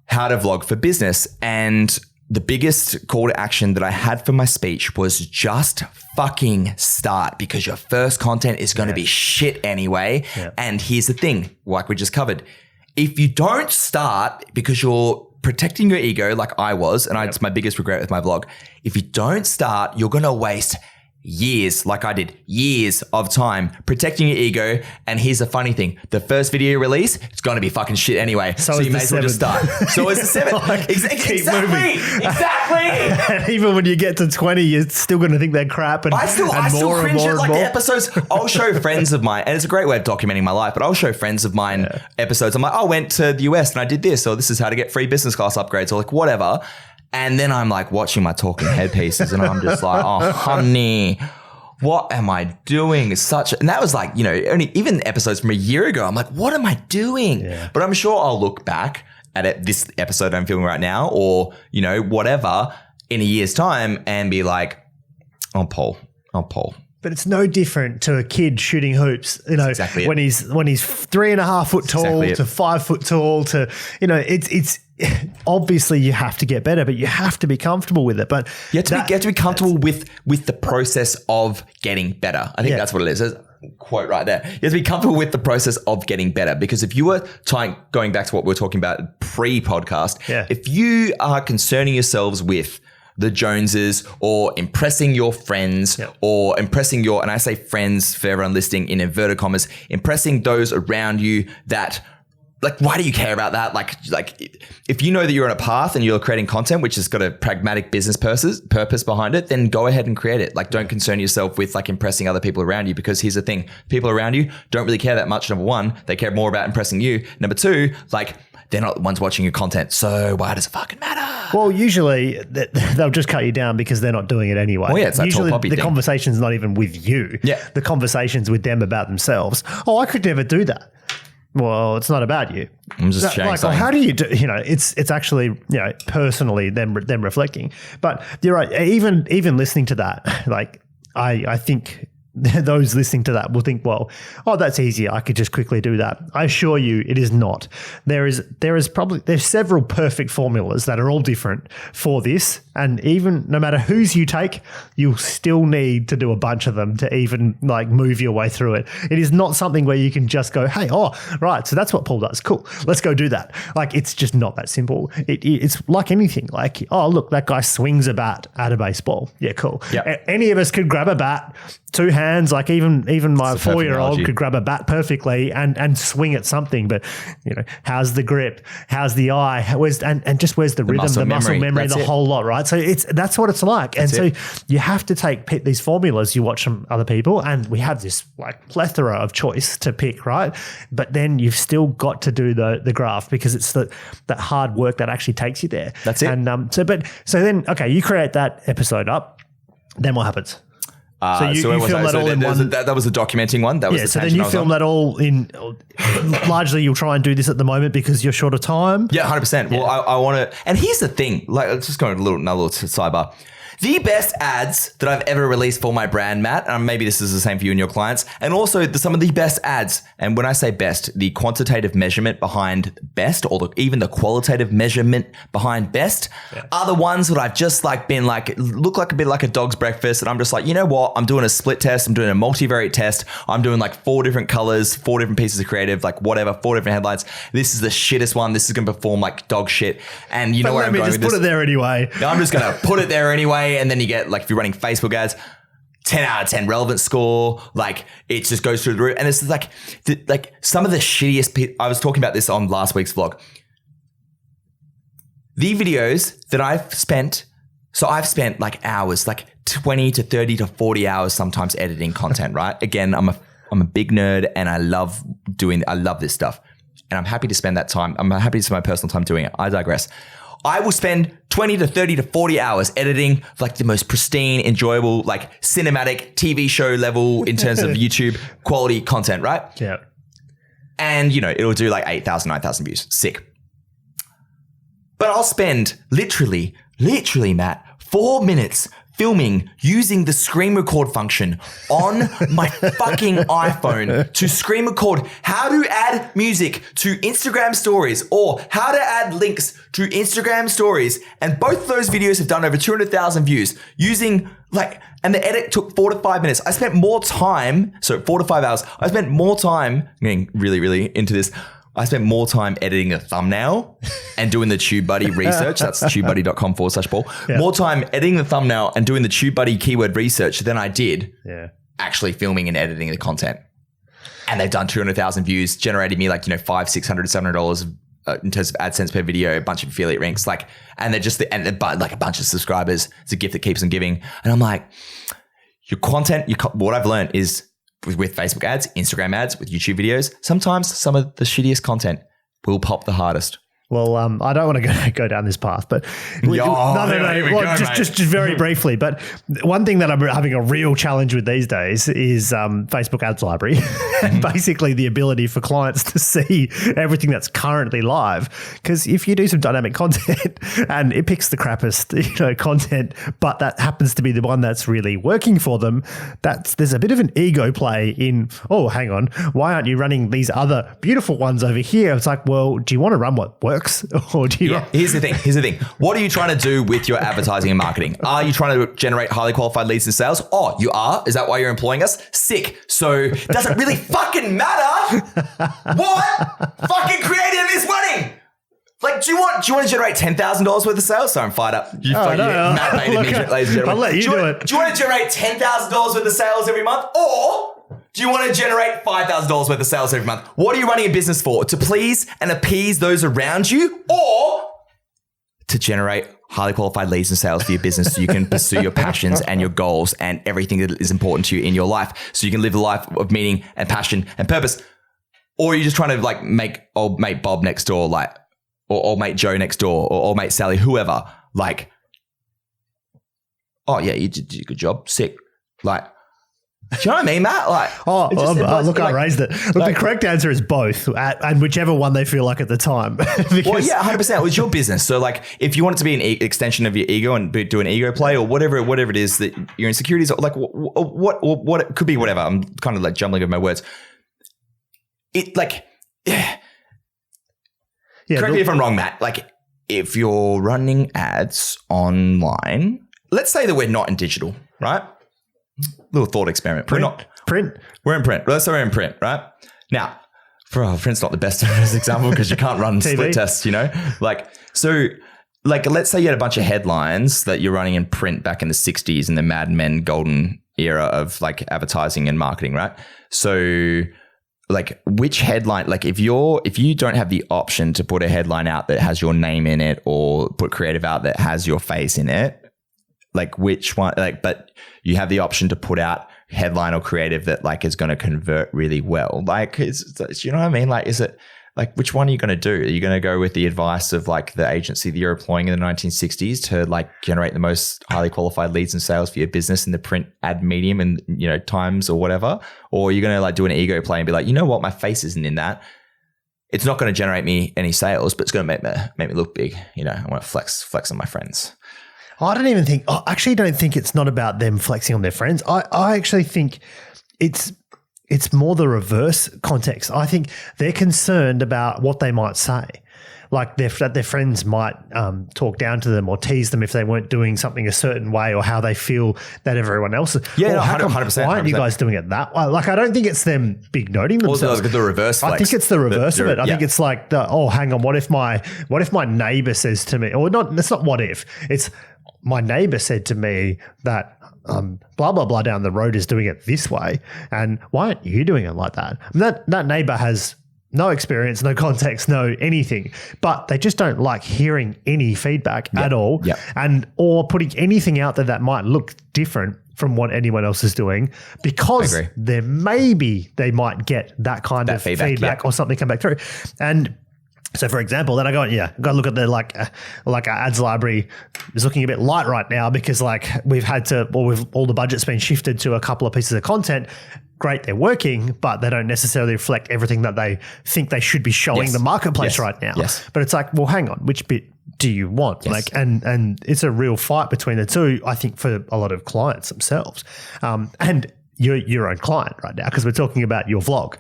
how to vlog for business. And the biggest call to action that I had for my speech was just fucking start, because your first content is going to be shit anyway. Yeah. And here's the thing, like we just covered, if you don't start because you're protecting your ego like I was, and it's my biggest regret with my vlog, if you don't start, you're going to waste years, like I did, years of time protecting your ego. And here's the funny thing, the first video you release, it's going to be fucking shit anyway. So you may as well just start. So it's the 7th. Exactly. And even when you get to 20, you're still going to think they're crap. And I still cringe at like the episodes. I'll show friends of mine, and it's a great way of documenting my life, but I'll show friends of mine episodes. I'm like, I went to the US and I did this, or this is how to get free business class upgrades, or like whatever. And then I'm like watching my talking head pieces and I'm just like, oh, honey, what am I doing? And that was like, only even episodes from a year ago. I'm like, what am I doing? Yeah. But I'm sure I'll look back at it, this episode I'm filming right now, or, whatever, in a year's time and be like, oh, Paul. But it's no different to a kid shooting hoops, exactly when he's 3.5 foot tall to 5 foot tall to, it's obviously you have to get better, but you have to be comfortable with it. But you have to be comfortable with the process of getting better. I think that's what it is. There's a quote right there. You have to be comfortable with the process of getting better, because if you were going back to what we were talking about pre-podcast, if you are concerning yourselves with the Joneses or impressing your friends or impressing and I say friends for everyone listening in inverted commas, impressing those around you that, like, why do you care about that? Like if you know that you're on a path and you're creating content which has got a pragmatic business purpose behind it, then go ahead and create it. Like, don't concern yourself with like impressing other people around you, because here's the thing, people around you don't really care that much. Number one, they care more about impressing you. Number two, like, they're not the ones watching your content. So why does it fucking matter? Well, usually they'll just cut you down because they're not doing it anyway. Well, yeah, it's that usually tall poppy the thing. Conversation's not even with you. Yeah. The conversation's with them about themselves. Oh, I could never do that. Well, it's not about you. I'm just sharing something. How do you do? It's actually personally them reflecting. But you're right. Even listening to that, like I think those listening to that will think, well, oh, that's easy. I could just quickly do that. I assure you, it is not. There's several perfect formulas that are all different for this. And even no matter whose you take, you'll still need to do a bunch of them to even like move your way through it. It is not something where you can just go, hey, oh, right, so that's what Paul does. Cool. Let's go do that. Like, it's just not that simple. It's like anything. Like, oh, look, that guy swings a bat at a baseball. Yeah, cool. Yep. Any of us could grab a bat, 2 hands, like even my 4-year-old could grab a bat perfectly and swing at something. But how's the grip? How's the eye? Where's the rhythm, the muscle memory, the whole lot, right? right? So that's what it's like. And so you have to take these formulas you watch from other people, and we have this like plethora of choice to pick, right? But then you've still got to do the graph, because it's that hard work that actually takes you there. That's it. And so then, okay, you create that episode up. Then what happens? So you film that all in one. That was a documenting one. That was the so then you film that all in. Largely, you'll try and do this at the moment because you're short of time. Yeah, 100%. Well, I want to. And here's the thing. Like, let's just go another little sidebar. The best ads that I've ever released for my brand, Matt, and maybe this is the same for you and your clients, and also some of the best ads, and when I say best, the quantitative measurement behind best, or even the qualitative measurement behind best, are the ones that I've just like been like, look like a bit like a dog's breakfast, and I'm just like, you know what, I'm doing a split test, I'm doing a multivariate test, I'm doing like 4 different colors, 4 different pieces of creative, like whatever, 4 different headlines. This is the shittest one. This is going to perform like dog shit. And you know where I'm going with this? Just put it there anyway. No, I'm just going to put it there anyway. And then you get, like, if you're running Facebook ads, 10 out of 10 relevance score, like it just goes through the roof. And it's like some of the shittiest, I was talking about this on last week's vlog. The videos that I've spent like hours, like 20 to 30 to 40 hours sometimes editing content, right? Again, I'm a big nerd and I love this stuff. And I'm happy to spend that time. I'm happy to spend my personal time doing it. I digress. I will spend 20 to 30 to 40 hours editing like the most pristine, enjoyable, like cinematic TV show level in terms of YouTube quality content, right? Yeah. And, you know, it'll do like 8,000, 9,000 views. Sick. But I'll spend literally, Matt, 4 minutes filming using the screen record function on my fucking iPhone to screen record how to add music to Instagram stories or how to add links to Instagram stories. And both of those videos have done over 200,000 views using and the edit took 4 to 5 minutes. I spent more time, 4 to 5 hours. I spent more time, getting really, really into this. I spent more time editing a thumbnail and doing the TubeBuddy research. That's tubebuddy.com/Paul. Yeah. More time editing the thumbnail and doing the TubeBuddy keyword research than I did actually filming and editing the content. And they've done 200,000 views, generated me like, $500, $600, $700 in terms of AdSense per video, a bunch of affiliate links, and they're just like a bunch of subscribers. It's a gift that keeps on giving. And I'm like, your content, what I've learned is, with Facebook ads, Instagram ads, with YouTube videos, sometimes some of the shittiest content will pop the hardest. Well, I don't want to go down this path, but just very briefly. But one thing that I'm having a real challenge with these days is Facebook Ads Library, and basically the ability for clients to see everything that's currently live. Because if you do some dynamic content and it picks the crappiest, content, but that happens to be the one that's really working for them, there's a bit of an ego play in. Oh, hang on, why aren't you running these other beautiful ones over here? It's like, well, do you want to run what works? Or do you Here's the thing. What are you trying to do with your advertising and marketing? Are you trying to generate highly qualified leads and sales? Oh, you are? Is that why you're employing us? Sick. So does it really fucking matter what fucking creative is running? Like, do you want to generate $10,000 worth of sales? So I'm fired up. Matt made it, ladies and gentlemen. I'll let you do it. Do you want to generate $10,000 worth of sales every month? Or do you want to generate $5,000 worth of sales every month? What are you running a business for? To please and appease those around you, or to generate highly qualified leads and sales for your business so you can pursue your passions and your goals and everything that is important to you in your life so you can live a life of meaning and passion and purpose? Or are you just trying to make old mate Bob next door, or old mate Joe next door, or old mate Sally, whoever, oh yeah, you did a good job, sick. Do you know what I mean, Matt? I raised it. Look, the correct answer is both, and whichever one they feel like at the time. 100%. It's your business. So, if you want it to be an extension of your ego and do an ego play or whatever it is that your insecurities, what it could be, whatever. I'm kind of jumbling over my words. Correct me if I'm wrong, Matt. If you're running ads online, let's say that we're not in digital, right? Little thought experiment. Print. We're in print. Let's say we're in print, right? Now, print's not the best example because you can't run split tests, let's say you had a bunch of headlines that you're running in print back in the 60s in the Mad Men golden era of advertising and marketing, right? So like which headline, like if you don't have the option to put a headline out that has your name in it or put creative out that has your face in it, like which one, like, but you have the option to put out headline or creative that like is going to convert really well. Like, you know what I mean? Like, is it like, which one are you going to do? Are you going to go with the advice of like the agency that you're employing in the 1960s to like generate the most highly qualified leads and sales for your business in the print ad medium and, you know, Times or whatever? Or are you going to like do an ego play and be like, you know what, my face isn't in that. It's not going to generate me any sales, but it's going to make me look big. You know, I want to flex on my friends. I actually don't think it's not about them flexing on their friends. I actually think it's more the reverse context. I think they're concerned about what they might say, like that their friends might talk down to them or tease them if they weren't doing something a certain way, or how they feel that everyone else is. Yeah, no, 100%. Why aren't you guys doing it that way? Like, I don't think it's them big noting themselves. Also, the reverse flex. I think it's the reverse of it. I think it's like hang on, what if my neighbor says to me, or not? It's not what if. It's my neighbor said to me that blah, blah, blah down the road is doing it this way. And why aren't you doing it like that? I mean, that neighbor has no experience, no context, no anything, but they just don't like hearing any feedback at all. Or putting anything out there that might look different from what anyone else is doing, because they might get that kind of feedback or something come back through. And so, for example, then I go to look at the like our ads library is looking a bit light right now because like we've had to, all the budget's been shifted to a couple of pieces of content. Great, they're working, but they don't necessarily reflect everything that they think they should be showing the marketplace right now. But it's like, well, hang on, which bit do you want? Like, and it's a real fight between the two, I think, for a lot of clients themselves. And you're your own client right now, because we're talking about your vlog.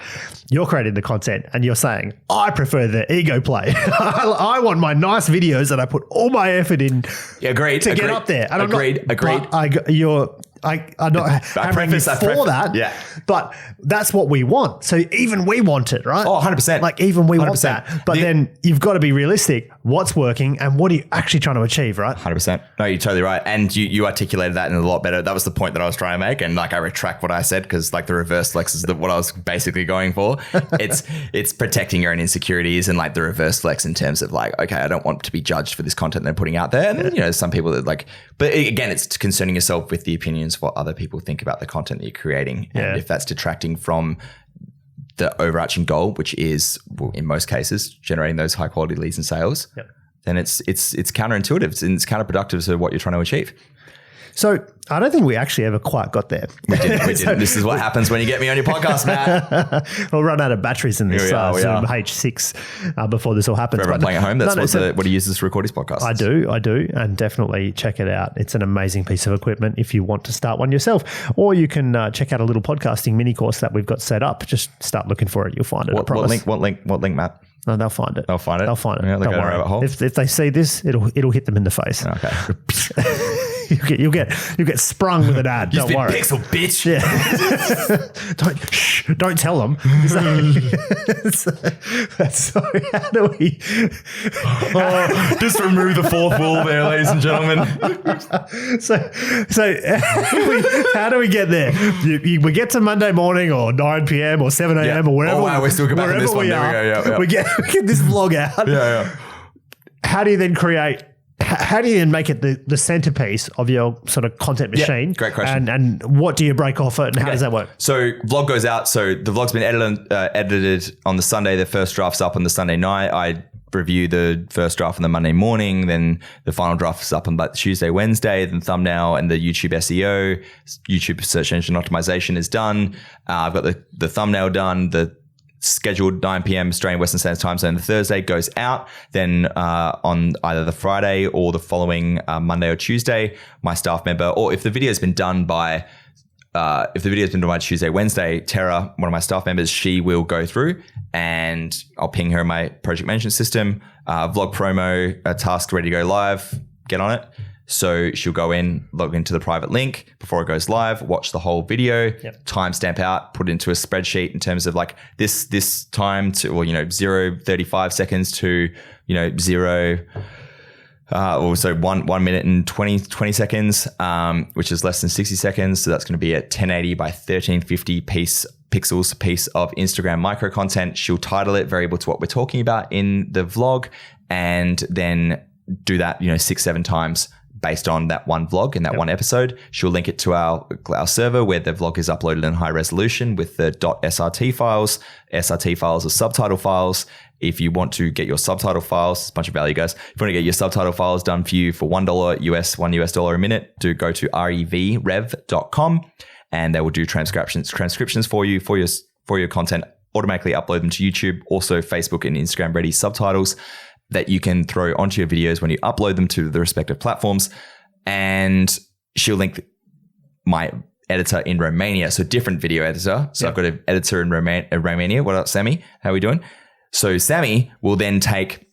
You're creating the content and you're saying, I prefer the ego play. I want my nice videos that I put all my effort in to get up there. And agreed. I'm not hammering you for that. Yeah. But that's what we want. So even we want it, right? Oh, 100%. Like even we want that. But then you've got to be realistic. What's working and what are you actually trying to achieve, right? 100%. No, you're totally right. And you articulated that in a lot better. That was the point that I was trying to make. And like I retract what I said, because like the reverse flex is what I was basically going for. It's protecting your own insecurities, and like the reverse flex in terms of like, okay, I don't want to be judged for this content they're putting out there. And you know, some people that like, but again, it's concerning yourself with the opinions of what other people think about the content that you're creating. And if that's detracting from the overarching goal, which is, well, in most cases, generating those high quality leads and sales, then it's counterintuitive and it's counterproductive to what you're trying to achieve. So I don't think we actually ever quite got there. We didn't. This is what happens when you get me on your podcast, Matt. We'll run out of batteries in this Zoom H6 before this all happens. For everyone playing at home, that's what he uses to record his podcast. I do. And definitely check it out. It's an amazing piece of equipment if you want to start one yourself. Or you can check out a little podcasting mini course that we've got set up. Just start looking for it. You'll find it. What link, Matt? No, they'll find it. They'll find it. Yeah, don't worry. If they see this, it'll hit them in the face. Okay. You'll get sprung with an ad. Don't worry. Pixel, bitch. Yeah. Don't tell them. So how do we? Just remove the fourth wall there, ladies and gentlemen. So how do we get there? We get to Monday morning or 9 p.m. or 7 a.m. or wherever. Oh wow, we're still going back on this one. There we go. We get this vlog out. Yeah. How do you then create? How do you then make it the centerpiece of your sort of content machine? Yeah, great question. And what do you break off it, and how does that work? So vlog goes out. So the vlog's been edited on the Sunday. The first draft's up on the Sunday night. I review the first draft on the Monday morning. Then the final draft is up on like Tuesday, Wednesday. Then thumbnail and the YouTube SEO, YouTube search engine optimization is done. I've got the thumbnail done. The scheduled 9 p.m. Australian Western Standard Time Zone. The Thursday goes out. Then on either the Friday or the following Monday or Tuesday, my staff member, or if the video has been done by Tuesday, Wednesday, Tara, one of my staff members, she will go through and I'll ping her in my project management system, vlog promo, a task ready to go live, get on it. So she'll go in, log into the private link before it goes live, watch the whole video, timestamp out, put it into a spreadsheet in terms of like this time to, or, 0:35 seconds to, 1 minute and 20 seconds, which is less than 60 seconds. So that's going to be a 1080 by 1350 piece pixels piece of Instagram micro content. She'll title it variable to what we're talking about in the vlog, and then do that, 6-7 times based on that one vlog in that one episode. She'll link it to our server where the vlog is uploaded in high resolution with the .srt files. SRT files are subtitle files. If you want to get your subtitle files, it's a bunch of value, guys. If you want to get your subtitle files done for you for $1 $1 a minute, go to revrev.com, and they will do transcriptions for you for your content, automatically upload them to YouTube, also Facebook and Instagram ready subtitles that you can throw onto your videos when you upload them to the respective platforms. And she'll link my editor in Romania, so different video editor. So I've got an editor in Romania. What up, Sammy? How are we doing? So Sammy will then take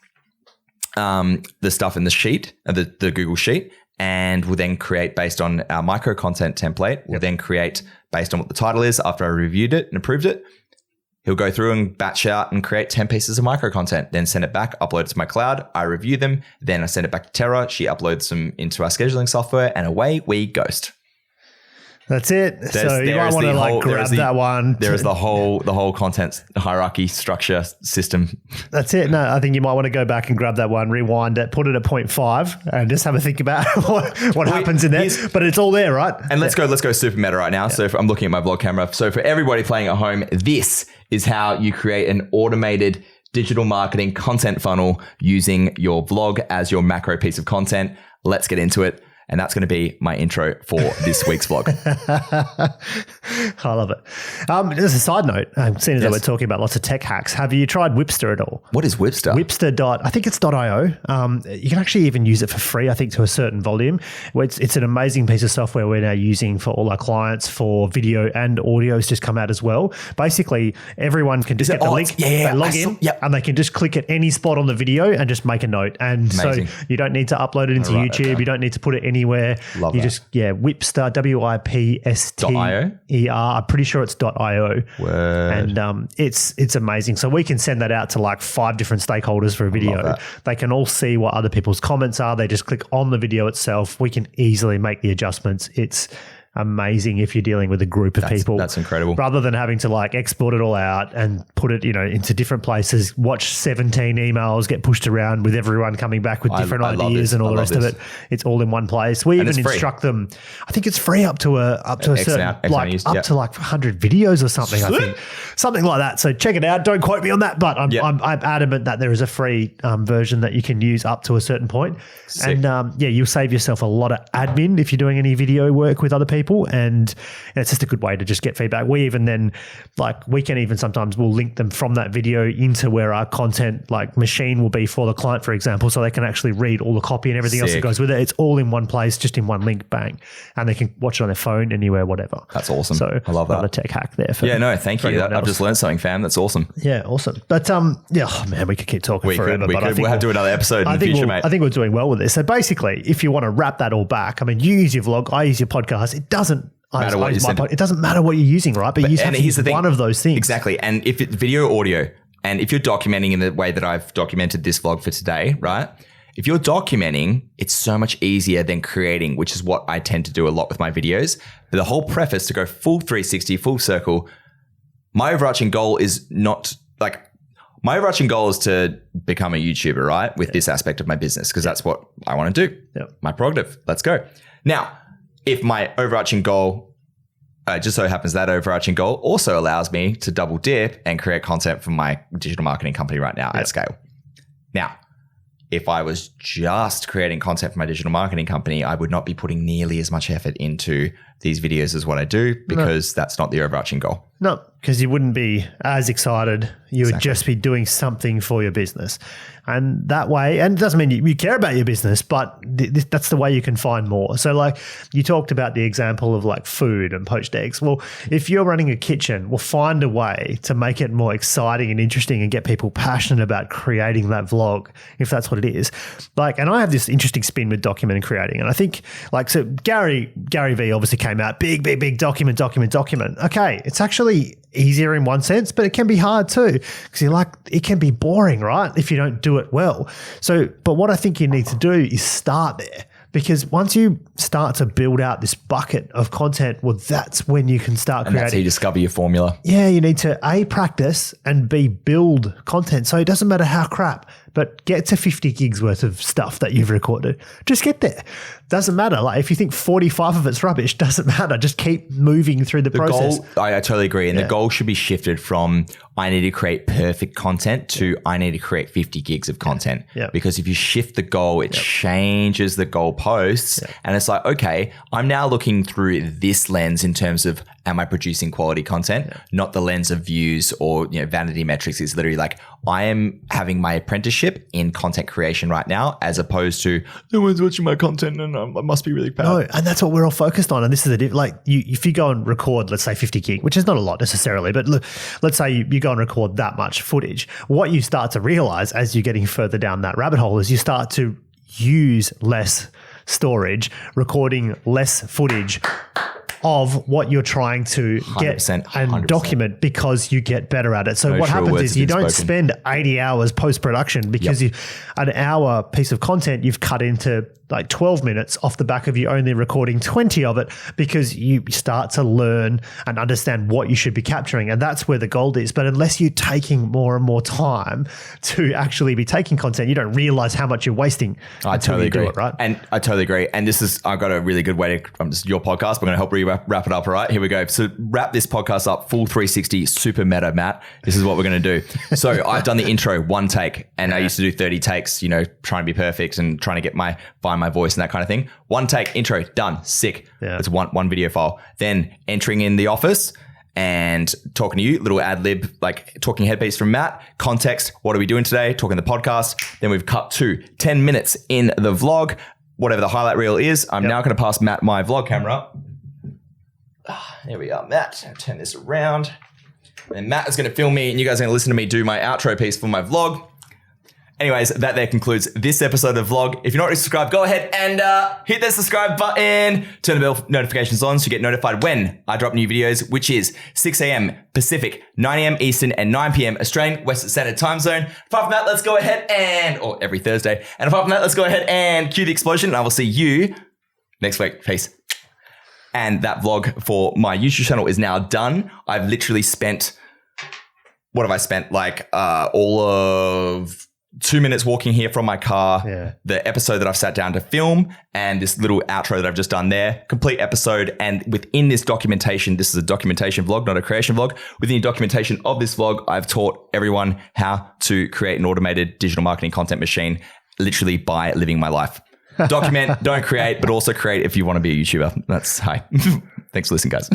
the stuff in the sheet, the Google Sheet, and will then create based on our micro content template. We'll then create based on what the title is after I reviewed it and approved it. He'll go through and batch out and create 10 pieces of micro content, then send it back, upload it to my cloud. I review them. Then I send it back to Tara. She uploads them into our scheduling software, and away we ghost. That's it. So you might want to grab that one. There is the whole content hierarchy structure system. That's it. No, I think you might want to go back and grab that one, rewind it, put it at 0.5 and just have a think about what happens in there. But it's all there, right? And let's go super meta right now. Yeah. So I'm looking at my vlog camera. So for everybody playing at home, this is how you create an automated digital marketing content funnel using your vlog as your macro piece of content. Let's get into it. And that's going to be my intro for this week's vlog. I love it. As a side note, seeing as we're talking about lots of tech hacks, have you tried Whipster at all? What is Whipster? Whipster. I think it's .io. You can actually even use it for free, I think, to a certain volume. It's an amazing piece of software we're now using for all our clients for video and audio. It's just come out as well. Basically, everyone can just get the link, they log in, and they can just click at any spot on the video and just make a note. And amazing. So you don't need to upload it into YouTube. You don't need to put it anywhere. Love you that. Just, Whipster, WIPSTER. I'm pretty sure it's .io. Word. And it's amazing. So we can send that out to like 5 different stakeholders for a video. They can all see what other people's comments are. They just click on the video itself. We can easily make the adjustments. It's amazing if you're dealing with a group of people. That's incredible. Rather than having to export it all out and put it, into different places, watch 17 emails get pushed around with everyone coming back with different ideas and all the rest of it. It's all in one place. We even instruct them. I think it's free up to a certain up to 100 videos or something. I think something like that. So check it out. Don't quote me on that, but I'm adamant that there is a free version that you can use up to a certain point. Sick. And you'll save yourself a lot of admin if you're doing any video work with other people. And it's just a good way to just get feedback. We even then, we can even sometimes we'll link them from that video into where our content machine will be for the client, for example, so they can actually read all the copy and everything else that goes with it. It's all in one place, just in one link, bang. And they can watch it on their phone, anywhere, whatever. That's awesome. So I love that. Another tech hack there. Thank you. I've just learned something, fam. That's awesome. Yeah, awesome. But we could keep talking forever. We'll have to do another episode in the future, mate. I think we're doing well with this. So basically, if you want to wrap that all back, you use your vlog, I use your podcast. It doesn't matter what it doesn't matter what you're using, right? But you have to use one of those things. Exactly. And if it's video, audio, and if you're documenting in the way that I've documented this vlog for today, right? If you're documenting, it's so much easier than creating, which is what I tend to do a lot with my videos. But the whole preface to go full 360, full circle, my overarching goal is to become a YouTuber, right? With this aspect of my business, because that's what I want to do. Yep. My prerogative. Let's go. Now, if my overarching goal, just so happens that overarching goal also allows me to double dip and create content for my digital marketing company right now at scale. Now, if I was just creating content for my digital marketing company, I would not be putting nearly as much effort into these videos as what I do, because that's not the overarching goal. No, because you wouldn't be as excited. You would just be doing something for your business. And that way, and it doesn't mean you care about your business, but that's the way you can find more. So you talked about the example of food and poached eggs. Well, if you're running a kitchen, we'll find a way to make it more exciting and interesting and get people passionate about creating that vlog, if that's what it is. And I have this interesting spin with document and creating. And I think so Gary V obviously came out, big document. Okay, it's actually easier in one sense, but it can be hard too, because it can be boring, right? If you don't do it well. So, but what I think you need to do is start there. Because once you start to build out this bucket of content, well, that's when you can start creating. That's how you discover your formula. Yeah, you need to A, practice, and B, build content. So it doesn't matter how crap, but get to 50 gigs worth of stuff that you've recorded. Just get there. Doesn't matter. Like if you think 45 of it's rubbish, doesn't matter. Just keep moving through the process. Goal, I totally agree. And the goal should be shifted from I need to create perfect content to I need to create 50 gigs of content. Yeah. Because if you shift the goal, it changes the goalposts. Yeah. And it's like, okay, I'm now looking through this lens in terms of am I producing quality content, not the lens of views or vanity metrics. It's literally like I am having my apprenticeship in content creation right now, as opposed to no one's watching my content and I must be really bad. No, and that's what we're all focused on. And this is if you go and record, let's say 50 gig, which is not a lot necessarily, but let's say you go and record that much footage. What you start to realize as you're getting further down that rabbit hole is you start to use less storage, recording less footage of what you're trying to get 100%. and document, because you get better at it. So what happens is you don't spend 80 hours post-production because an hour piece of content you've cut into like 12 minutes off the back of you only recording 20 of it, because you start to learn and understand what you should be capturing. And that's where the gold is. But unless you're taking more and more time to actually be taking content, you don't realize how much you're wasting. I totally agree. Right? And I totally agree. And I've got a really good way to, this is your podcast. We're going to help wrap it up. All right, here we go. So wrap this podcast up, full 360, super meta, Matt. This is what we're going to do. So I've done the intro, one take, and I used to do 30 takes, trying to be perfect and trying to find my voice and that kind of thing. One take, intro, done, sick. Yeah. It's one video file. Then entering in the office and talking to you, little ad lib, like talking headpiece from Matt, context, what are we doing today? Talking the podcast. Then we've cut to 10 minutes in the vlog, whatever the highlight reel is. I'm now going to pass Matt my vlog camera. There we are, Matt. I'll turn this around. And Matt is going to film me and you guys are going to listen to me do my outro piece for my vlog. Anyways, that there concludes this episode of vlog. If you're not already subscribed, go ahead and hit that subscribe button. Turn the bell notifications on so you get notified when I drop new videos, which is 6 a.m. Pacific, 9 a.m. Eastern, and 9 p.m. Australian Western Standard Time Zone. Apart from that, let's go ahead or every Thursday. And apart from that, let's go ahead and cue the explosion. And I will see you next week. Peace. And that vlog for my YouTube channel is now done. I've literally spent, what have I spent? Like all of 2 minutes walking here from my car, the episode that I've sat down to film, and this little outro that I've just done there, complete episode. And within this documentation, this is a documentation vlog, not a creation vlog. Within the documentation of this vlog, I've taught everyone how to create an automated digital marketing content machine, literally by living my life. Document, don't create, but also create if you want to be a YouTuber. That's hi. Thanks for listening, guys.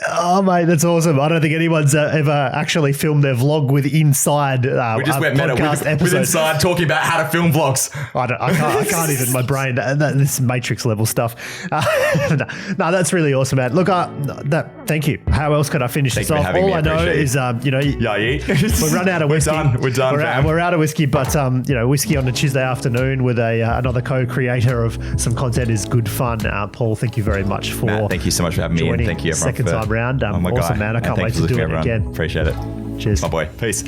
Oh, mate, that's awesome. I don't think anyone's ever actually filmed their vlog with inside we just went meta with inside talking about how to film vlogs. I can't even, my brain, this Matrix level stuff. No, that's really awesome, man. Look, thank you. How else could I finish this off? All I know is, we're run out of whiskey. We're done. We're out of whiskey, but, whiskey on a Tuesday afternoon with another co-creator of some content is good fun. Paul, thank you very much for Matt, thank you so much for having me. And thank you, everyone. Second time round. Awesome, man. I can't wait to do it again. Appreciate it. Cheers. My boy. Peace.